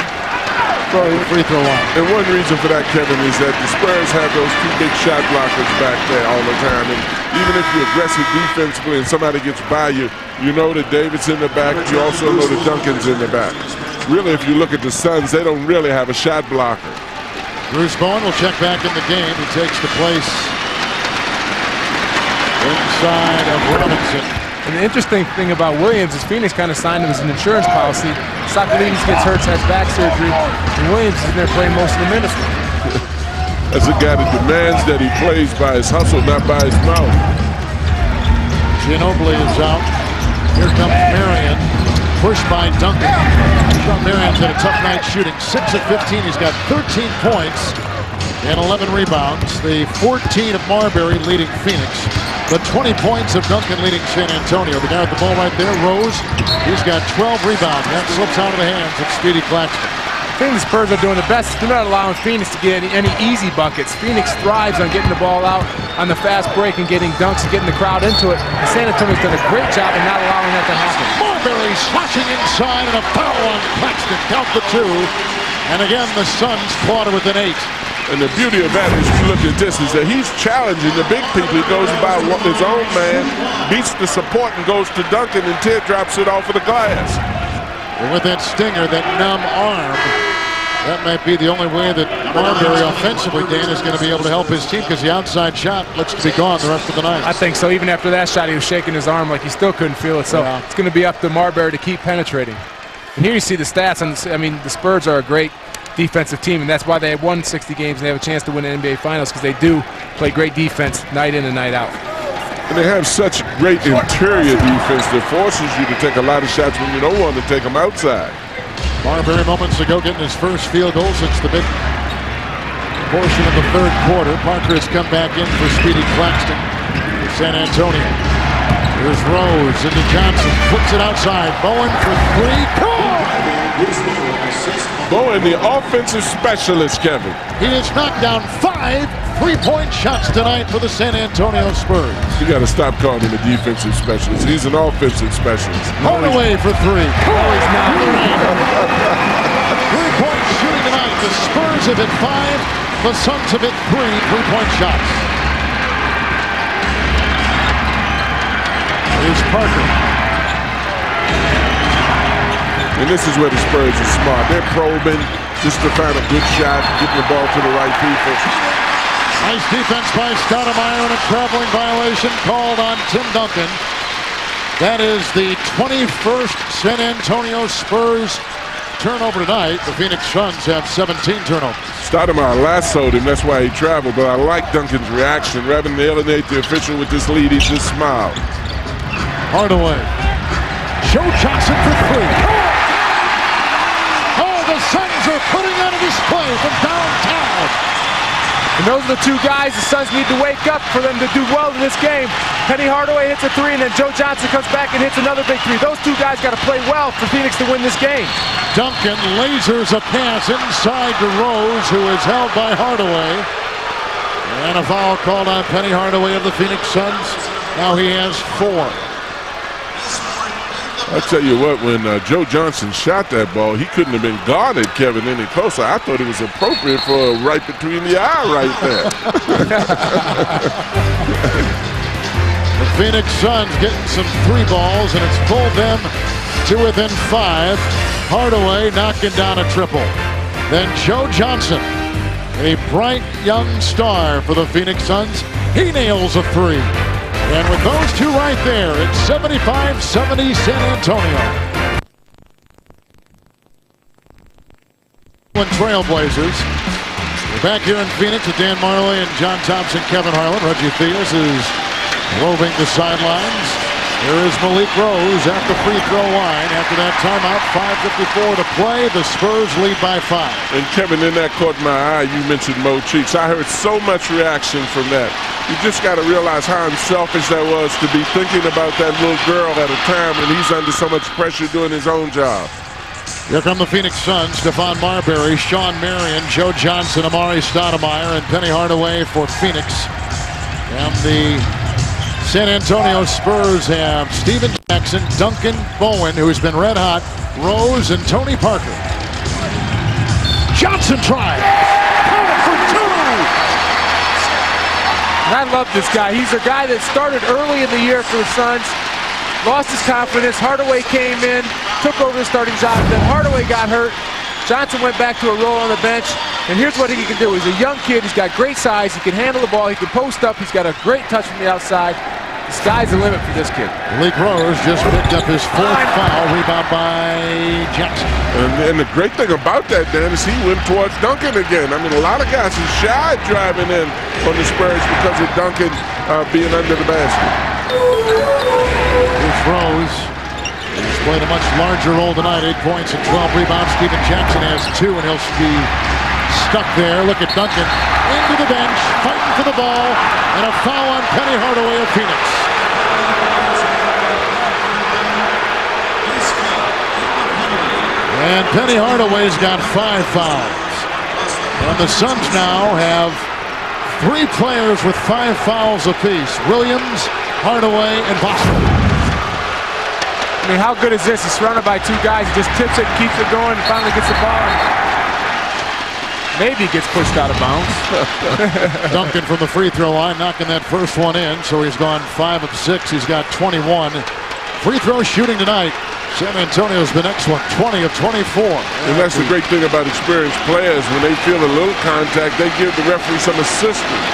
Free throw line. And one reason for that, Kevin, is that the Spurs have those 2 big shot blockers back there all the time. And even if you're aggressive defensively and somebody gets by you, you know that David's in the back. You also know that Duncan's in the back. Really, if you look at the Suns, they don't really have a shot blocker. Bruce Bowen will check back in the game. He takes the place inside of Robinson. And the interesting thing about Williams is Phoenix kind of signed him as an insurance policy. Socrates gets hurt, has back surgery, and Williams is in there playing most of the minutes. That's a guy that demands that he plays by his hustle, not by his mouth. Ginobili is out. Here comes Marion. Pushed by Duncan. Sean Marion's had a tough night shooting. 6 of 15. He's got 13 points and 11 rebounds. The 14 of Marbury leading Phoenix. The 20 points of Duncan leading San Antonio. The guy with the ball right there, Rose, he's got 12 rebounds. That slips out of the hands of Speedy Claxton. I think the Spurs are doing the best. They're not allowing Phoenix to get any easy buckets. Phoenix thrives on getting the ball out on the fast break and getting dunks and getting the crowd into it. And San Antonio's done a great job in not allowing that to happen. Marbury slashing inside and a foul on Claxton. Count the 2. And again, the Suns clawed it with an 8. And the beauty of that, as you look at this, is that he's challenging the big people. He goes by his own man, beats the support, and goes to Duncan and teardrops it off of the glass. And with that stinger, that numb arm, that might be the only way that Marbury offensively, Dan, is going to be able to help his team, because the outside shot looks to be gone the rest of the night. I think so. Even after that shot, he was shaking his arm like he still couldn't feel it. So it's going to be up to Marbury to keep penetrating. And here you see the stats. And I mean, the Spurs are a great defensive team, and that's why they have won 60 games and they have a chance to win the NBA Finals, because they do play great defense night in and night out. And they have such great interior defense that forces you to take a lot of shots when you don't want to take them outside. Marbury moments ago getting his first field goal since the big portion of the 3rd quarter. Parker has come back in for Speedy Claxton for San Antonio. Here's Rose into Johnson, puts it outside. Bowen for 3. Bowen, the offensive specialist, Kevin. He has knocked down 5 3-point shots tonight for the San Antonio Spurs. You got to stop calling him a defensive specialist. He's an offensive specialist. Hardaway for 3. No, he's not. 3-point shooting tonight. The Spurs have hit 5. The Suns have hit 3 3-point shots. Here's Parker. And this is where the Spurs are smart. They're probing just to find a good shot, getting the ball to the right people. Nice defense by Stoudemire and a traveling violation called on Tim Duncan. That is the 21st San Antonio Spurs turnover tonight. The Phoenix Suns have 17 turnovers. Stoudemire lassoed him, that's why he traveled, but I like Duncan's reaction. Rather than alienate the official with this lead, he just smiled. Hardaway. Joe Johnson for three. Oh, the Suns are putting on a display from downtown. And those are the two guys the Suns need to wake up for them to do well in this game. Penny Hardaway hits a three, and then Joe Johnson comes back and hits another big three. Those two guys got to play well for Phoenix to win this game. Duncan lasers a pass inside to Rose, who is held by Hardaway. And a foul called on Penny Hardaway of the Phoenix Suns. Now he has 4. I'll tell you what, when Joe Johnson shot that ball, he couldn't have been guarded, Kevin, any closer. I thought it was appropriate for right between the eye right there. The Phoenix Suns getting some 3 balls, and it's pulled them to within 5. Hardaway knocking down a triple. Then Joe Johnson, a bright young star for the Phoenix Suns. He nails a 3. And with those two right there, it's 75-70 San Antonio. Trailblazers. We're back here in Phoenix with Dan Marley and John Thompson, Kevin Harlan. Reggie Theus is roving the sidelines. There is Malik Rose at the free throw line. After that timeout, 5:54 to play. The Spurs lead by 5. And Kevin, in that caught my eye, you mentioned Mo Cheeks. I heard so much reaction from that. You just got to realize how unselfish that was to be thinking about that little girl at a time when he's under so much pressure doing his own job. Here come the Phoenix Suns. Stephon Marbury, Sean Marion, Joe Johnson, Amari Stoudemire, and Penny Hardaway for Phoenix. And the San Antonio Spurs have Steven Jackson, Duncan Bowen, who's been red hot, Rose, and Tony Parker. Johnson tries. For 2. And I love this guy. He's a guy that started early in the year for the Suns, lost his confidence. Hardaway came in, took over the starting job. Then Hardaway got hurt. Johnson went back to a role on the bench. And here's what he can do. He's a young kid. He's got great size. He can handle the ball. He can post up. He's got a great touch from the outside. The sky's the limit for this kid. Malik Rose just picked up his 4th foul. Rebound by Jackson. And the great thing about that, Dan, is he went towards Duncan again. I mean, a lot of guys are shy driving in on the Spurs because of Duncan being under the basket. Here's Rose. He's played a much larger role tonight. 8 points and 12 rebounds. Steven Jackson has 2, and he'll be stuck there. Look at Duncan into the bench, fighting for the ball, and a foul on Penny Hardaway of Phoenix. And Penny Hardaway's got 5 fouls. And the Suns now have 3 players with 5 fouls apiece. Williams, Hardaway, and Boston. I mean, how good is this? He's surrounded by 2 guys. He just tips it, keeps it going, and finally gets the ball. Maybe gets pushed out of bounds. Duncan from the free throw line, knocking that first one in. So he's gone 5 of 6. He's got 21. Free throw shooting tonight. San Antonio's been excellent, 20 of 24. And that's the great thing about experienced players. When they feel a little contact, they give the referee some assistance.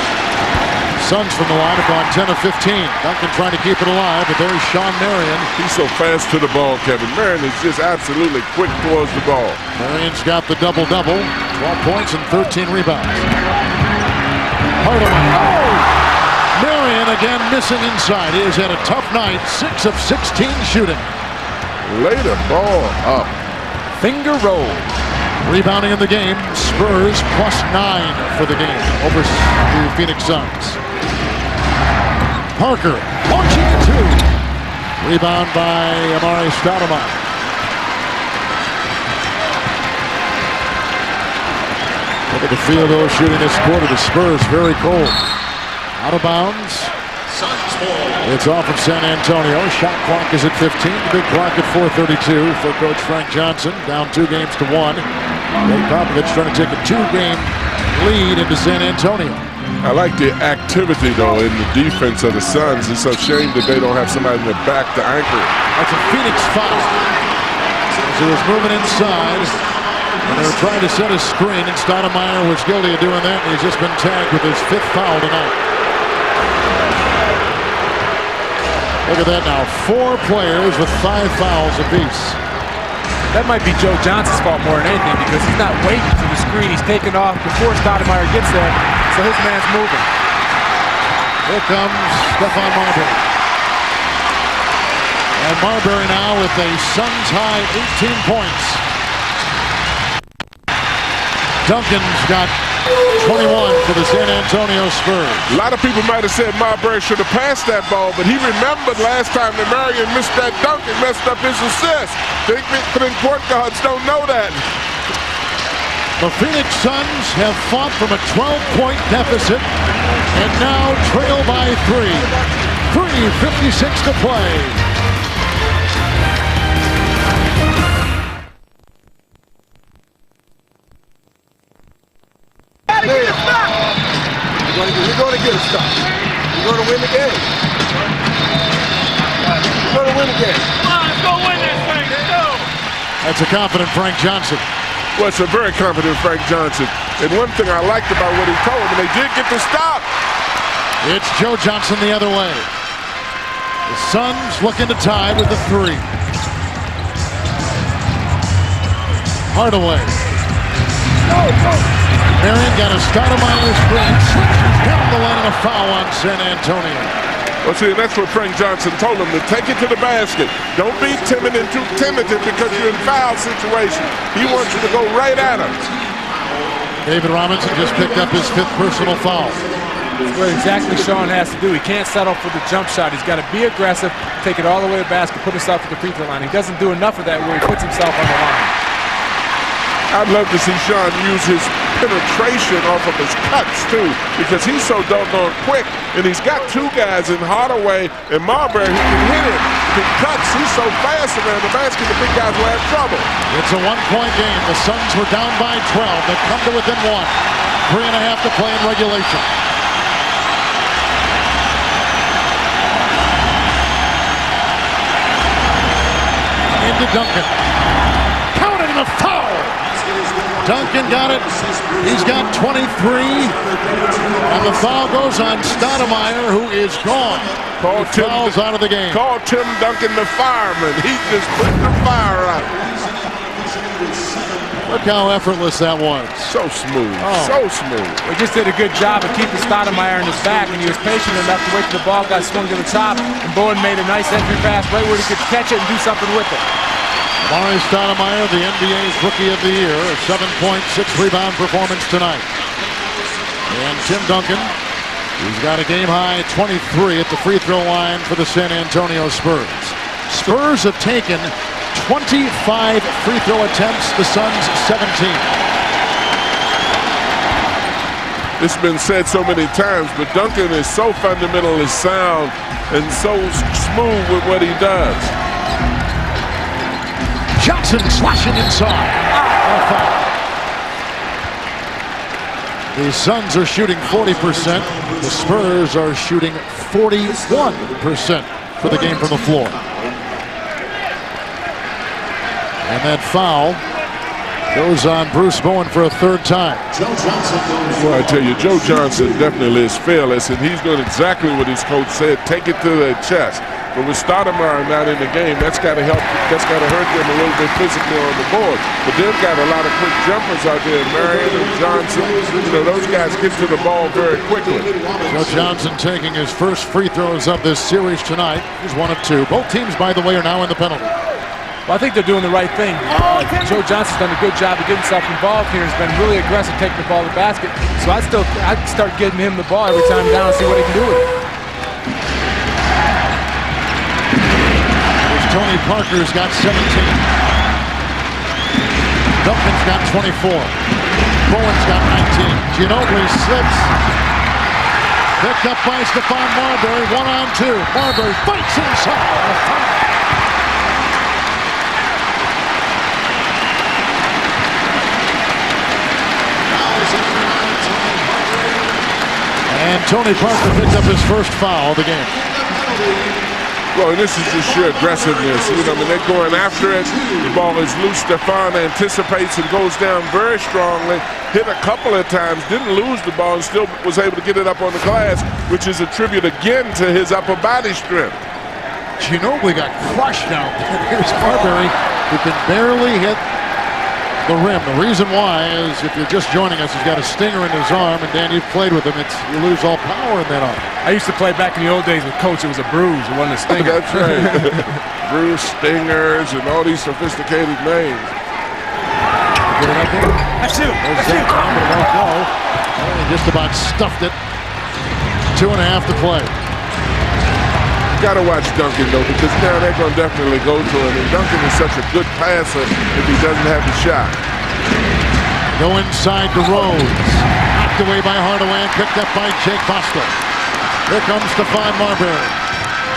Suns from the line have gone 10 of 15. Duncan trying to keep it alive, but there's Sean Marion. He's so fast to the ball, Kevin. Marion is just absolutely quick towards the ball. Marion's got the double-double, 12 points and 13 rebounds. Hardaway. Oh! Marion again missing inside. He has had a tough night, 6 of 16 shooting. Lay the ball up. Finger roll. Rebounding in the game, Spurs +9 for the game over the Phoenix Suns. Parker launching at 2. Rebound by Amari Stoudemire. Look at the field goal shooting this quarter. The Spurs very cold. Out of bounds. It's off of San Antonio. Shot clock is at 15. The big clock at 4:32 for Coach Frank Johnson. Down 2 games to 1. Greg Popovich trying to take a 2-game lead into San Antonio. I like the activity, though, in the defense of the Suns. It's a shame that they don't have somebody in the back to anchor it. That's a Phoenix foul. As he was moving inside, And they were trying to set a screen, and Stoudemire was guilty of doing that, and he's just been tagged with his 5th foul tonight. Look at that now. 4 players with 5 fouls apiece. That might be Joe Johnson's fault more than anything because he's not waiting for the screen. He's taking off before Stoudemire gets there, so his man's moving. Here comes Stephon Marbury. And Marbury now with a Suns high 18 points. Duncan's got 21 for the San Antonio Spurs. A lot of people might have said Marbury should have passed that ball, but he remembered last time that Marion missed that dunk and messed up his assist. Think point guards don't know that. The Phoenix Suns have fought from a 12-point deficit and now trail by 3. 3:56 to play. You're going to get a stop. You're going to win the game. You're going to win the game. Come on, let's go win this thing. Let's go. That's a confident Frank Johnson. Well, it's a very confident Frank Johnson. And one thing I liked about what he told him, and they did get the stop. It's Joe Johnson the other way. The Suns looking to tie with a 3. Hardaway. Marion got a Stoudemire screen, down the line and a foul on San Antonio. Well, see, that's what Frank Johnson told him, to take it to the basket. Don't be timid and too tentative because you're in foul situation. He wants you to go right at him. David Robinson just picked up his 5th personal foul. That's what exactly Sean has to do. He can't settle for the jump shot. He's got to be aggressive, take it all the way to the basket, put himself at the free throw line. He doesn't do enough of that where he puts himself on the line. I'd love to see Sean use his penetration off of his cuts, too, because he's so doggone quick, and he's got 2 guys in Hardaway and Marbury who can hit it. He cuts, he's so fast around the basket, the big guys will have trouble. It's a 1-point game. The Suns were down by 12. They've come to within 1. 3.5 to play in regulation. Into Duncan. Counted in a foul. Duncan got it. He's got 23. And the foul goes on Stoudemire, who is gone. Fouls out of the game. Call Tim Duncan the fireman. He just put the fire out. Look how effortless that was. So smooth. So smooth. He just did a good job of keeping Stoudemire in his back, and he was patient enough to wait till the ball got swung to the top, and Bowen made a nice entry pass right where he could catch it and do something with it. Amar'e Stoudemire, the NBA's Rookie of the Year, a 7-point, 6-rebound performance tonight. And Tim Duncan, he's got a game-high 23 at the free throw line for the San Antonio Spurs. Spurs have taken 25 free throw attempts, the Suns 17. It's been said so many times, but Duncan is so fundamentally sound and so smooth with what he does. Johnson slashing inside. The Suns are shooting 40%. The Spurs are shooting 41% for the game from the floor. And that foul goes on Bruce Bowen for a 3rd time. Well, I tell you, Joe Johnson definitely is fearless, and he's doing exactly what his coach said, take it to the chest. But with Stoudemire not in the game, that's got to help. That's got to hurt them a little bit physically on the board. But they've got a lot of quick jumpers out there. Marion and Johnson, you know, those guys get to the ball very quickly. Joe Johnson taking his first free throws of this series tonight. He's 1 of 2. Both teams, by the way, are now in the penalty. Well, I think they're doing the right thing. Joe Johnson's done a good job of getting himself involved here. He's been really aggressive taking the ball to the basket. So I'd start getting him the ball every time down and see what he can do with it. Tony Parker's got 17. Duncan's got 24. Bowen's got 19. Ginobili slips. Picked up by Stephon Marbury. 1-on-2. Marbury fights inside. And Tony Parker picked up his first foul of the game. Well, and this is just sheer aggressiveness. You know, I mean, they're going after it. The ball is loose. Stefan anticipates and goes down very strongly. Hit a couple of times, didn't lose the ball, and still was able to get it up on the glass, which is a tribute again to his upper body strength. Ginobili got crushed out. Here's Marbury, who can barely hit the rim. The reason why is, if you're just joining us, he's got a stinger in his arm, and Dan, you've played with him. You lose all power in that arm. I used to play back in the old days with Coach. It was a bruise. It wasn't a stinger. That's right. Bruise, stingers, and all these sophisticated names. Get it up there. That's you. There's Zach Thompson. No. He just about stuffed it. 2.5 to play. Got to watch Duncan, though, because now they're going to definitely go to him. And Duncan is such a good passer if he doesn't have the shot. Go inside to Rose. Knocked away by Hardaway and picked up by Jake Bosco. Here comes Stephon Marbury.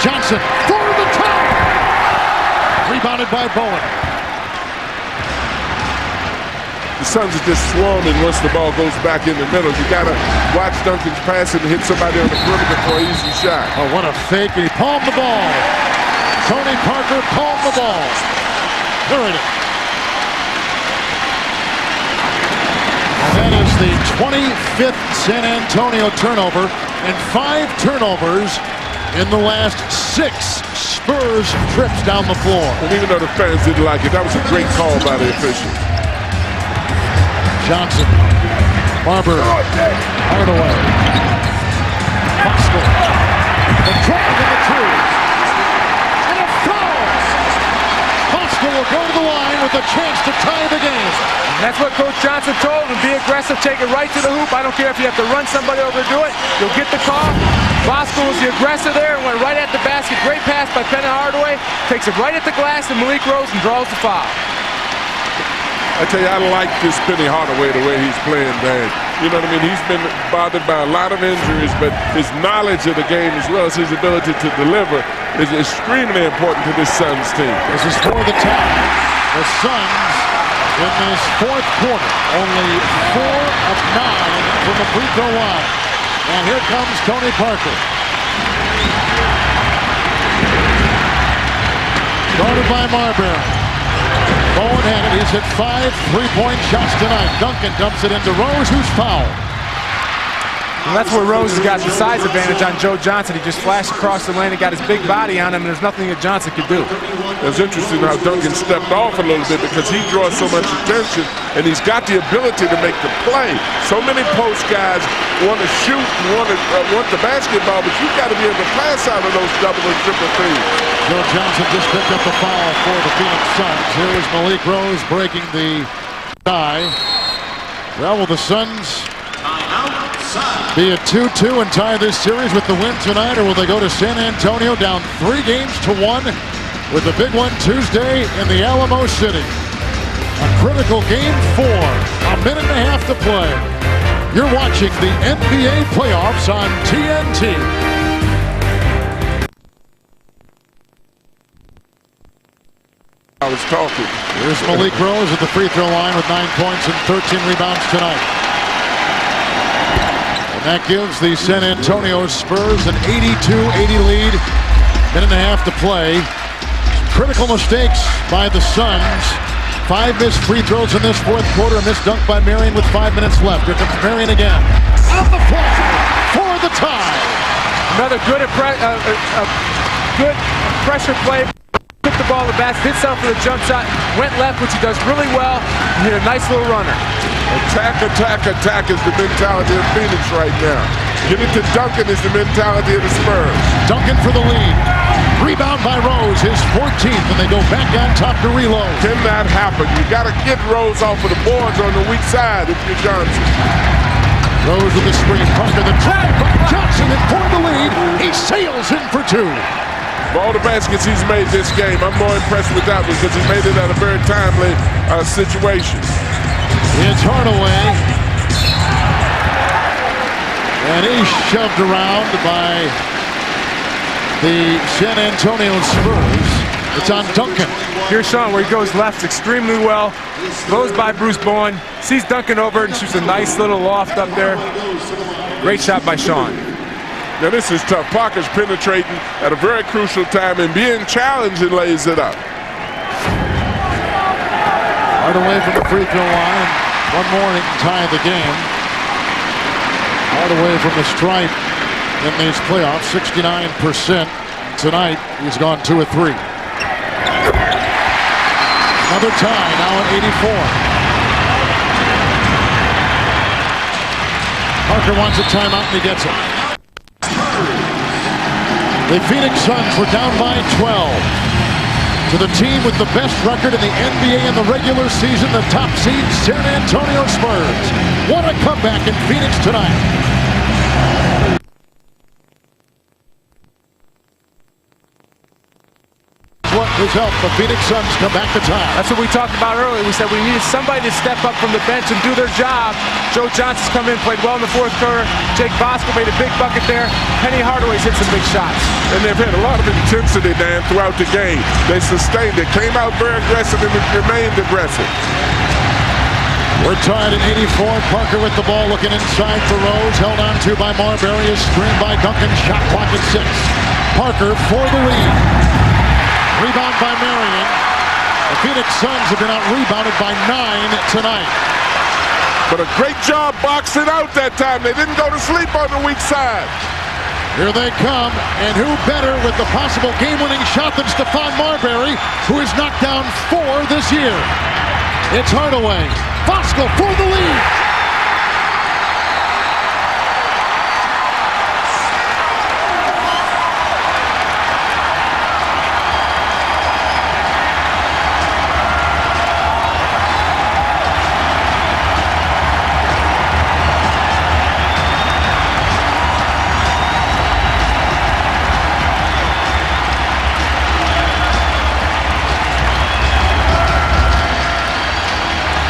Johnson for the top. Rebounded by Bowen. The Suns are just swarming once the ball goes back in the middle. You got to watch Duncan's passing and hit somebody on the perimeter for an easy shot. Oh, what a fake. He palmed the ball. Tony Parker palmed the ball. There it is. And that is the 25th San Antonio turnover and 5 turnovers in the last 6 Spurs trips down the floor. And even though the fans didn't like it, that was a great call by the official. Johnson, Marbury, Hardaway, Bosco, the drive in the 2, and a foul! Bosco will go to the line with a chance to tie the game. And that's what Coach Johnson told him. Be aggressive, take it right to the hoop. I don't care if you have to run somebody over to do it. You'll get the call. Bosco was the aggressor there and went right at the basket. Great pass by Penny Hardaway. Takes it right at the glass and Malik Rose and draws the foul. I tell you, I like this Penny Hardaway the way he's playing, Dan. You know what I mean? He's been bothered by a lot of injuries, but his knowledge of the game as well as his ability to deliver is extremely important to this Suns team. This is for the tie. The Suns in this 4th quarter, only 4 of 9 from the free throw line. And here comes Tony Parker. Guarded by Marbury. Bowen had it. He's hit 5 3-point shots tonight. Duncan dumps it into Rose, who's fouled. And that's where Rose has got the size advantage on Joe Johnson. He just flashed across the lane and got his big body on him, and there's nothing that Johnson could do. It's interesting how Duncan stepped off a little bit because he draws so much attention, and he's got the ability to make the play. So many post guys want to shoot and want the basketball, but you've got to be able to pass out of those double and triple threes. Joe Johnson just picked up the foul for the Phoenix Suns. Here is Malik Rose breaking the tie. Well, will the Suns be a 2-2 and tie this series with the win tonight, or will they go to San Antonio down 3 games to 1 with the big one Tuesday in the Alamo City? A critical game 4, a minute and a half to play. You're watching the NBA playoffs on TNT. I was talking. Here's Malik Rose at the free throw line with 9 points and 13 rebounds tonight. And that gives the San Antonio Spurs an 82-80 lead. Minute and a half to play. Critical mistakes by the Suns. 5 missed free throws in this 4th quarter. A missed dunk by Marion with 5 minutes left. Here comes Marion again. On the play for the tie. Another good pressure play. Took the ball to the basket, hit something for the jump shot, went left, which he does really well, and hit a nice little runner. Attack, attack, attack is the mentality of Phoenix right now. Get it to Duncan is the mentality of the Spurs. Duncan for the lead. Rebound by Rose, his 14th, and they go back on top to reload. Can that happen? You got to get Rose off of the boards on the weak side if you're Johnson. Rose with the screen. Parker the drive by Johnson and for the lead. He sails in for 2. For all the baskets he's made this game, I'm more impressed with that one because he made it at a very timely situation. It's Hardaway. And he's shoved around by the San Antonio Spurs. It's on Duncan. Here's Sean where he goes left extremely well. Goes by Bruce Bowen. Sees Duncan over and shoots a nice little loft up there. Great shot by Sean. Now this is tough. Parker's penetrating at a very crucial time and being challenged and lays it up. Hardaway from the free throw line. One more and he can tie the game. Hardaway from the stripe in these playoffs, 69%. Tonight, he's gone 2 of 3. Another tie, now at 84. Parker wants a timeout and he gets it. The Phoenix Suns were down by 12 to the team with the best record in the NBA in the regular season, the top seed San Antonio Spurs. What a comeback in Phoenix tonight. What has helped the Phoenix Suns come back to tie? That's what we talked about earlier. We said we needed somebody to step up from the bench and do their job. Joe Johnson's come in, played well in the fourth quarter. Jake Bosco made a big bucket there. Penny Hardaway's hit some big shots. And they've had a lot of intensity, Dan, throughout the game. They sustained it, came out very aggressive, and remained aggressive. We're tied at 84. Parker with the ball looking inside for Rose. Held on to by Marbury. A screen by Duncan. Shot clock at 6. Parker for the lead. Rebound by Marion. The Phoenix Suns have been out-rebounded by 9 tonight. But a great job boxing out that time. They didn't go to sleep on the weak side. Here they come, and who better with the possible game-winning shot than Stephon Marbury, who has knocked down 4 this year. It's Hardaway. Bosco for the lead.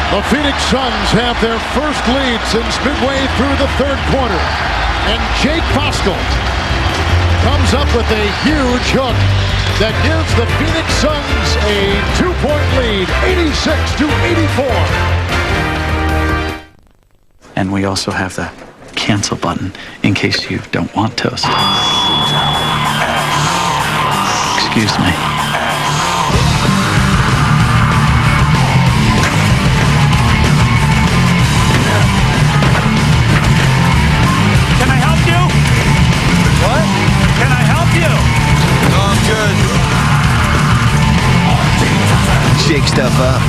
The Phoenix Suns have their first lead since midway through the third quarter. And Jake Bosco comes up with a huge hook that gives the Phoenix Suns a 2-point lead, 86-84. And we also have the cancel button in case you don't want toast. Excuse me. Shake stuff up.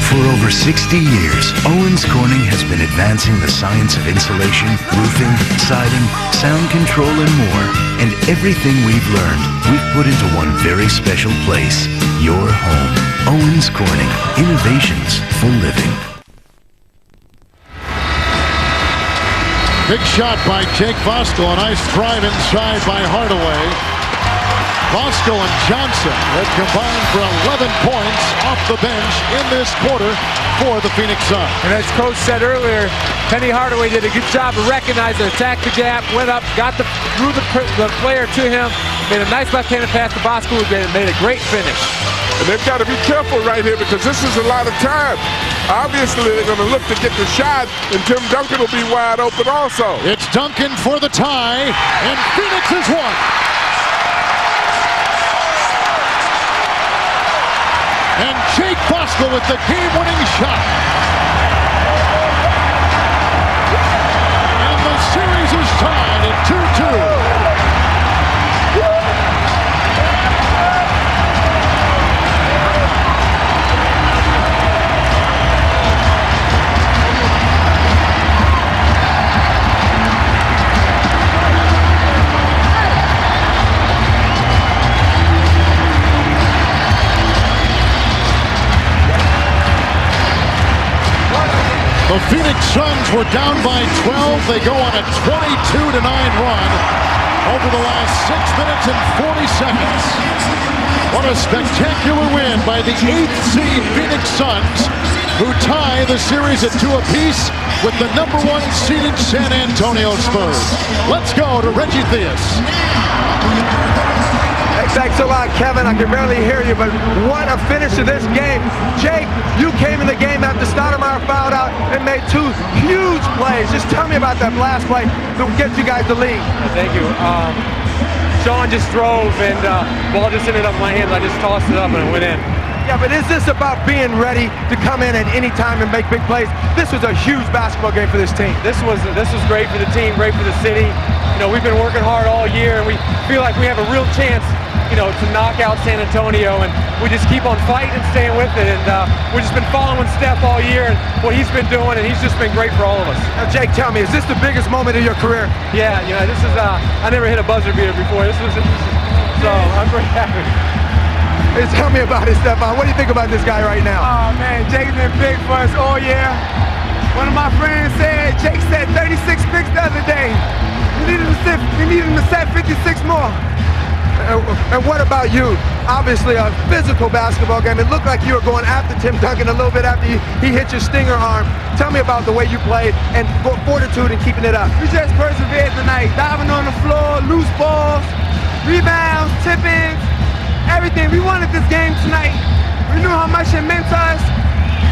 For over 60 years, Owens Corning has been advancing the science of insulation, roofing, siding, sound control, and more. And everything we've learned, we've put into one very special place, your home. Owens Corning, innovations for living. Big shot by Jake Bosco. A nice drive inside by Hardaway. Bosco and Johnson have combined for 11 points off the bench in this quarter for the Phoenix Suns. And as Coach said earlier, Penny Hardaway did a good job of recognizing, attacked the gap, went up, drew the player to him, made a nice left-handed pass to Bosco, who made a great finish. And they've got to be careful right here because this is a lot of time. Obviously, they're going to look to get the shot, and Tim Duncan will be wide open also. It's Duncan for the tie, and Phoenix has won. And Jake Bosco with the game-winning shot. And the series is tied at 2-2. The Phoenix Suns were down by 12. They go on a 22-9 run. over the last 6 minutes and 40 seconds. What a spectacular win by the 8th seed Phoenix Suns, who tie the series at 2 apiece with the #1 seeded San Antonio Spurs. Let's go to Reggie Theus. Thanks a lot, Kevin. I can barely hear you, but what a finish to this game. Jake, you came in the game after Stoudemire fouled out and made 2 huge plays. Just tell me about that last play to get you guys the lead. Thank you. Sean just drove and ball just ended up in my hands. I just tossed it up and it went in. Yeah, but is this about being ready to come in at any time and make big plays? This was a huge basketball game for this team. This was great for the team, great for the city. You know, we've been working hard all year and we feel like we have a real chance, you know, to knock out San Antonio, and we just keep on fighting and staying with it, and we've just been following Steph all year and what he's been doing, and he's just been great for all of us. Now, Jake, tell me, is this the biggest moment of your career? Yeah, you know, this is, I never hit a buzzer beater before. So I'm pretty happy. Hey, tell me about it, Stephon. What do you think about this guy right now? Oh, man, Jake's been big for us all year. One of my friends said, Jake said 36 picks the other day. We need him to set 56 more. And what about you? Obviously a physical basketball game. It looked like you were going after Tim Duncan a little bit after he hit your stinger arm. Tell me about the way you played and fortitude and keeping it up. We just persevered tonight, diving on the floor, loose balls, rebounds, tip-ins, everything. We wanted this game tonight. We knew how much it meant to us.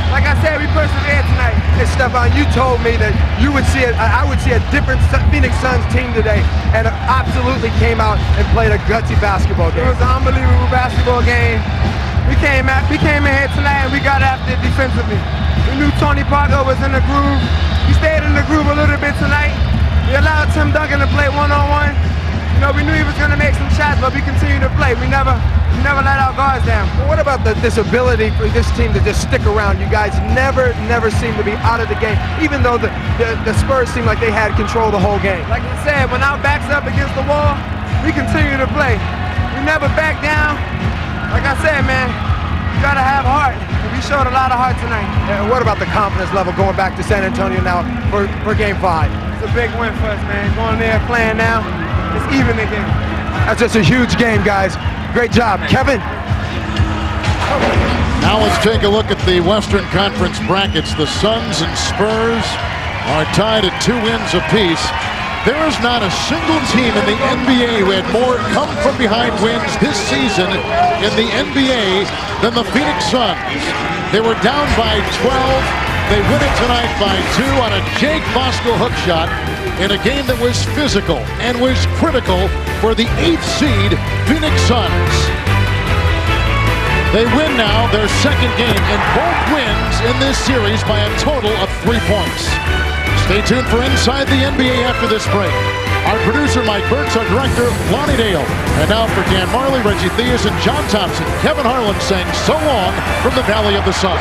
Like I said, we persevered tonight. Hey, Stephon, you told me that you would see I would see a different Phoenix Suns team today, and absolutely came out and played a gutsy basketball game. It was an unbelievable basketball game. We came in here tonight and we got after it defensively. We knew Tony Parker was in the groove. He stayed in the groove a little bit tonight. We allowed Tim Duncan to play one-on-one. You know, we knew he was going to make some shots, but we continued to play. We never let our guards down. Well, what about this ability for this team to just stick around? You guys never seem to be out of the game, even though the Spurs seemed like they had control the whole game. Like I said, when our back's up against the wall, we continue to play. We never back down. Like I said, man, you got to have heart. We showed a lot of heart tonight. And what about the confidence level going back to San Antonio now for Game 5? It's a big win for us, man. Going there, playing now, it's even again. That's just a huge game, guys. Great job. Kevin? Now let's take a look at the Western Conference brackets. The Suns and Spurs are tied at 2 wins apiece. There is not a single team in the NBA who had more come-from-behind wins this season in the NBA than the Phoenix Suns. They were down by 12. They win it tonight by 2 on a Jake Bosco hook shot in a game that was physical and was critical for the 8th seed Phoenix Suns. They win now their 2nd game and both wins in this series by a total of 3 points. Stay tuned for Inside the NBA after this break. Our producer Mike Burks, our director Lonnie Dale. And now for Dan Marley, Reggie Theus, and John Thompson, Kevin Harlan saying so long from the Valley of the Sun.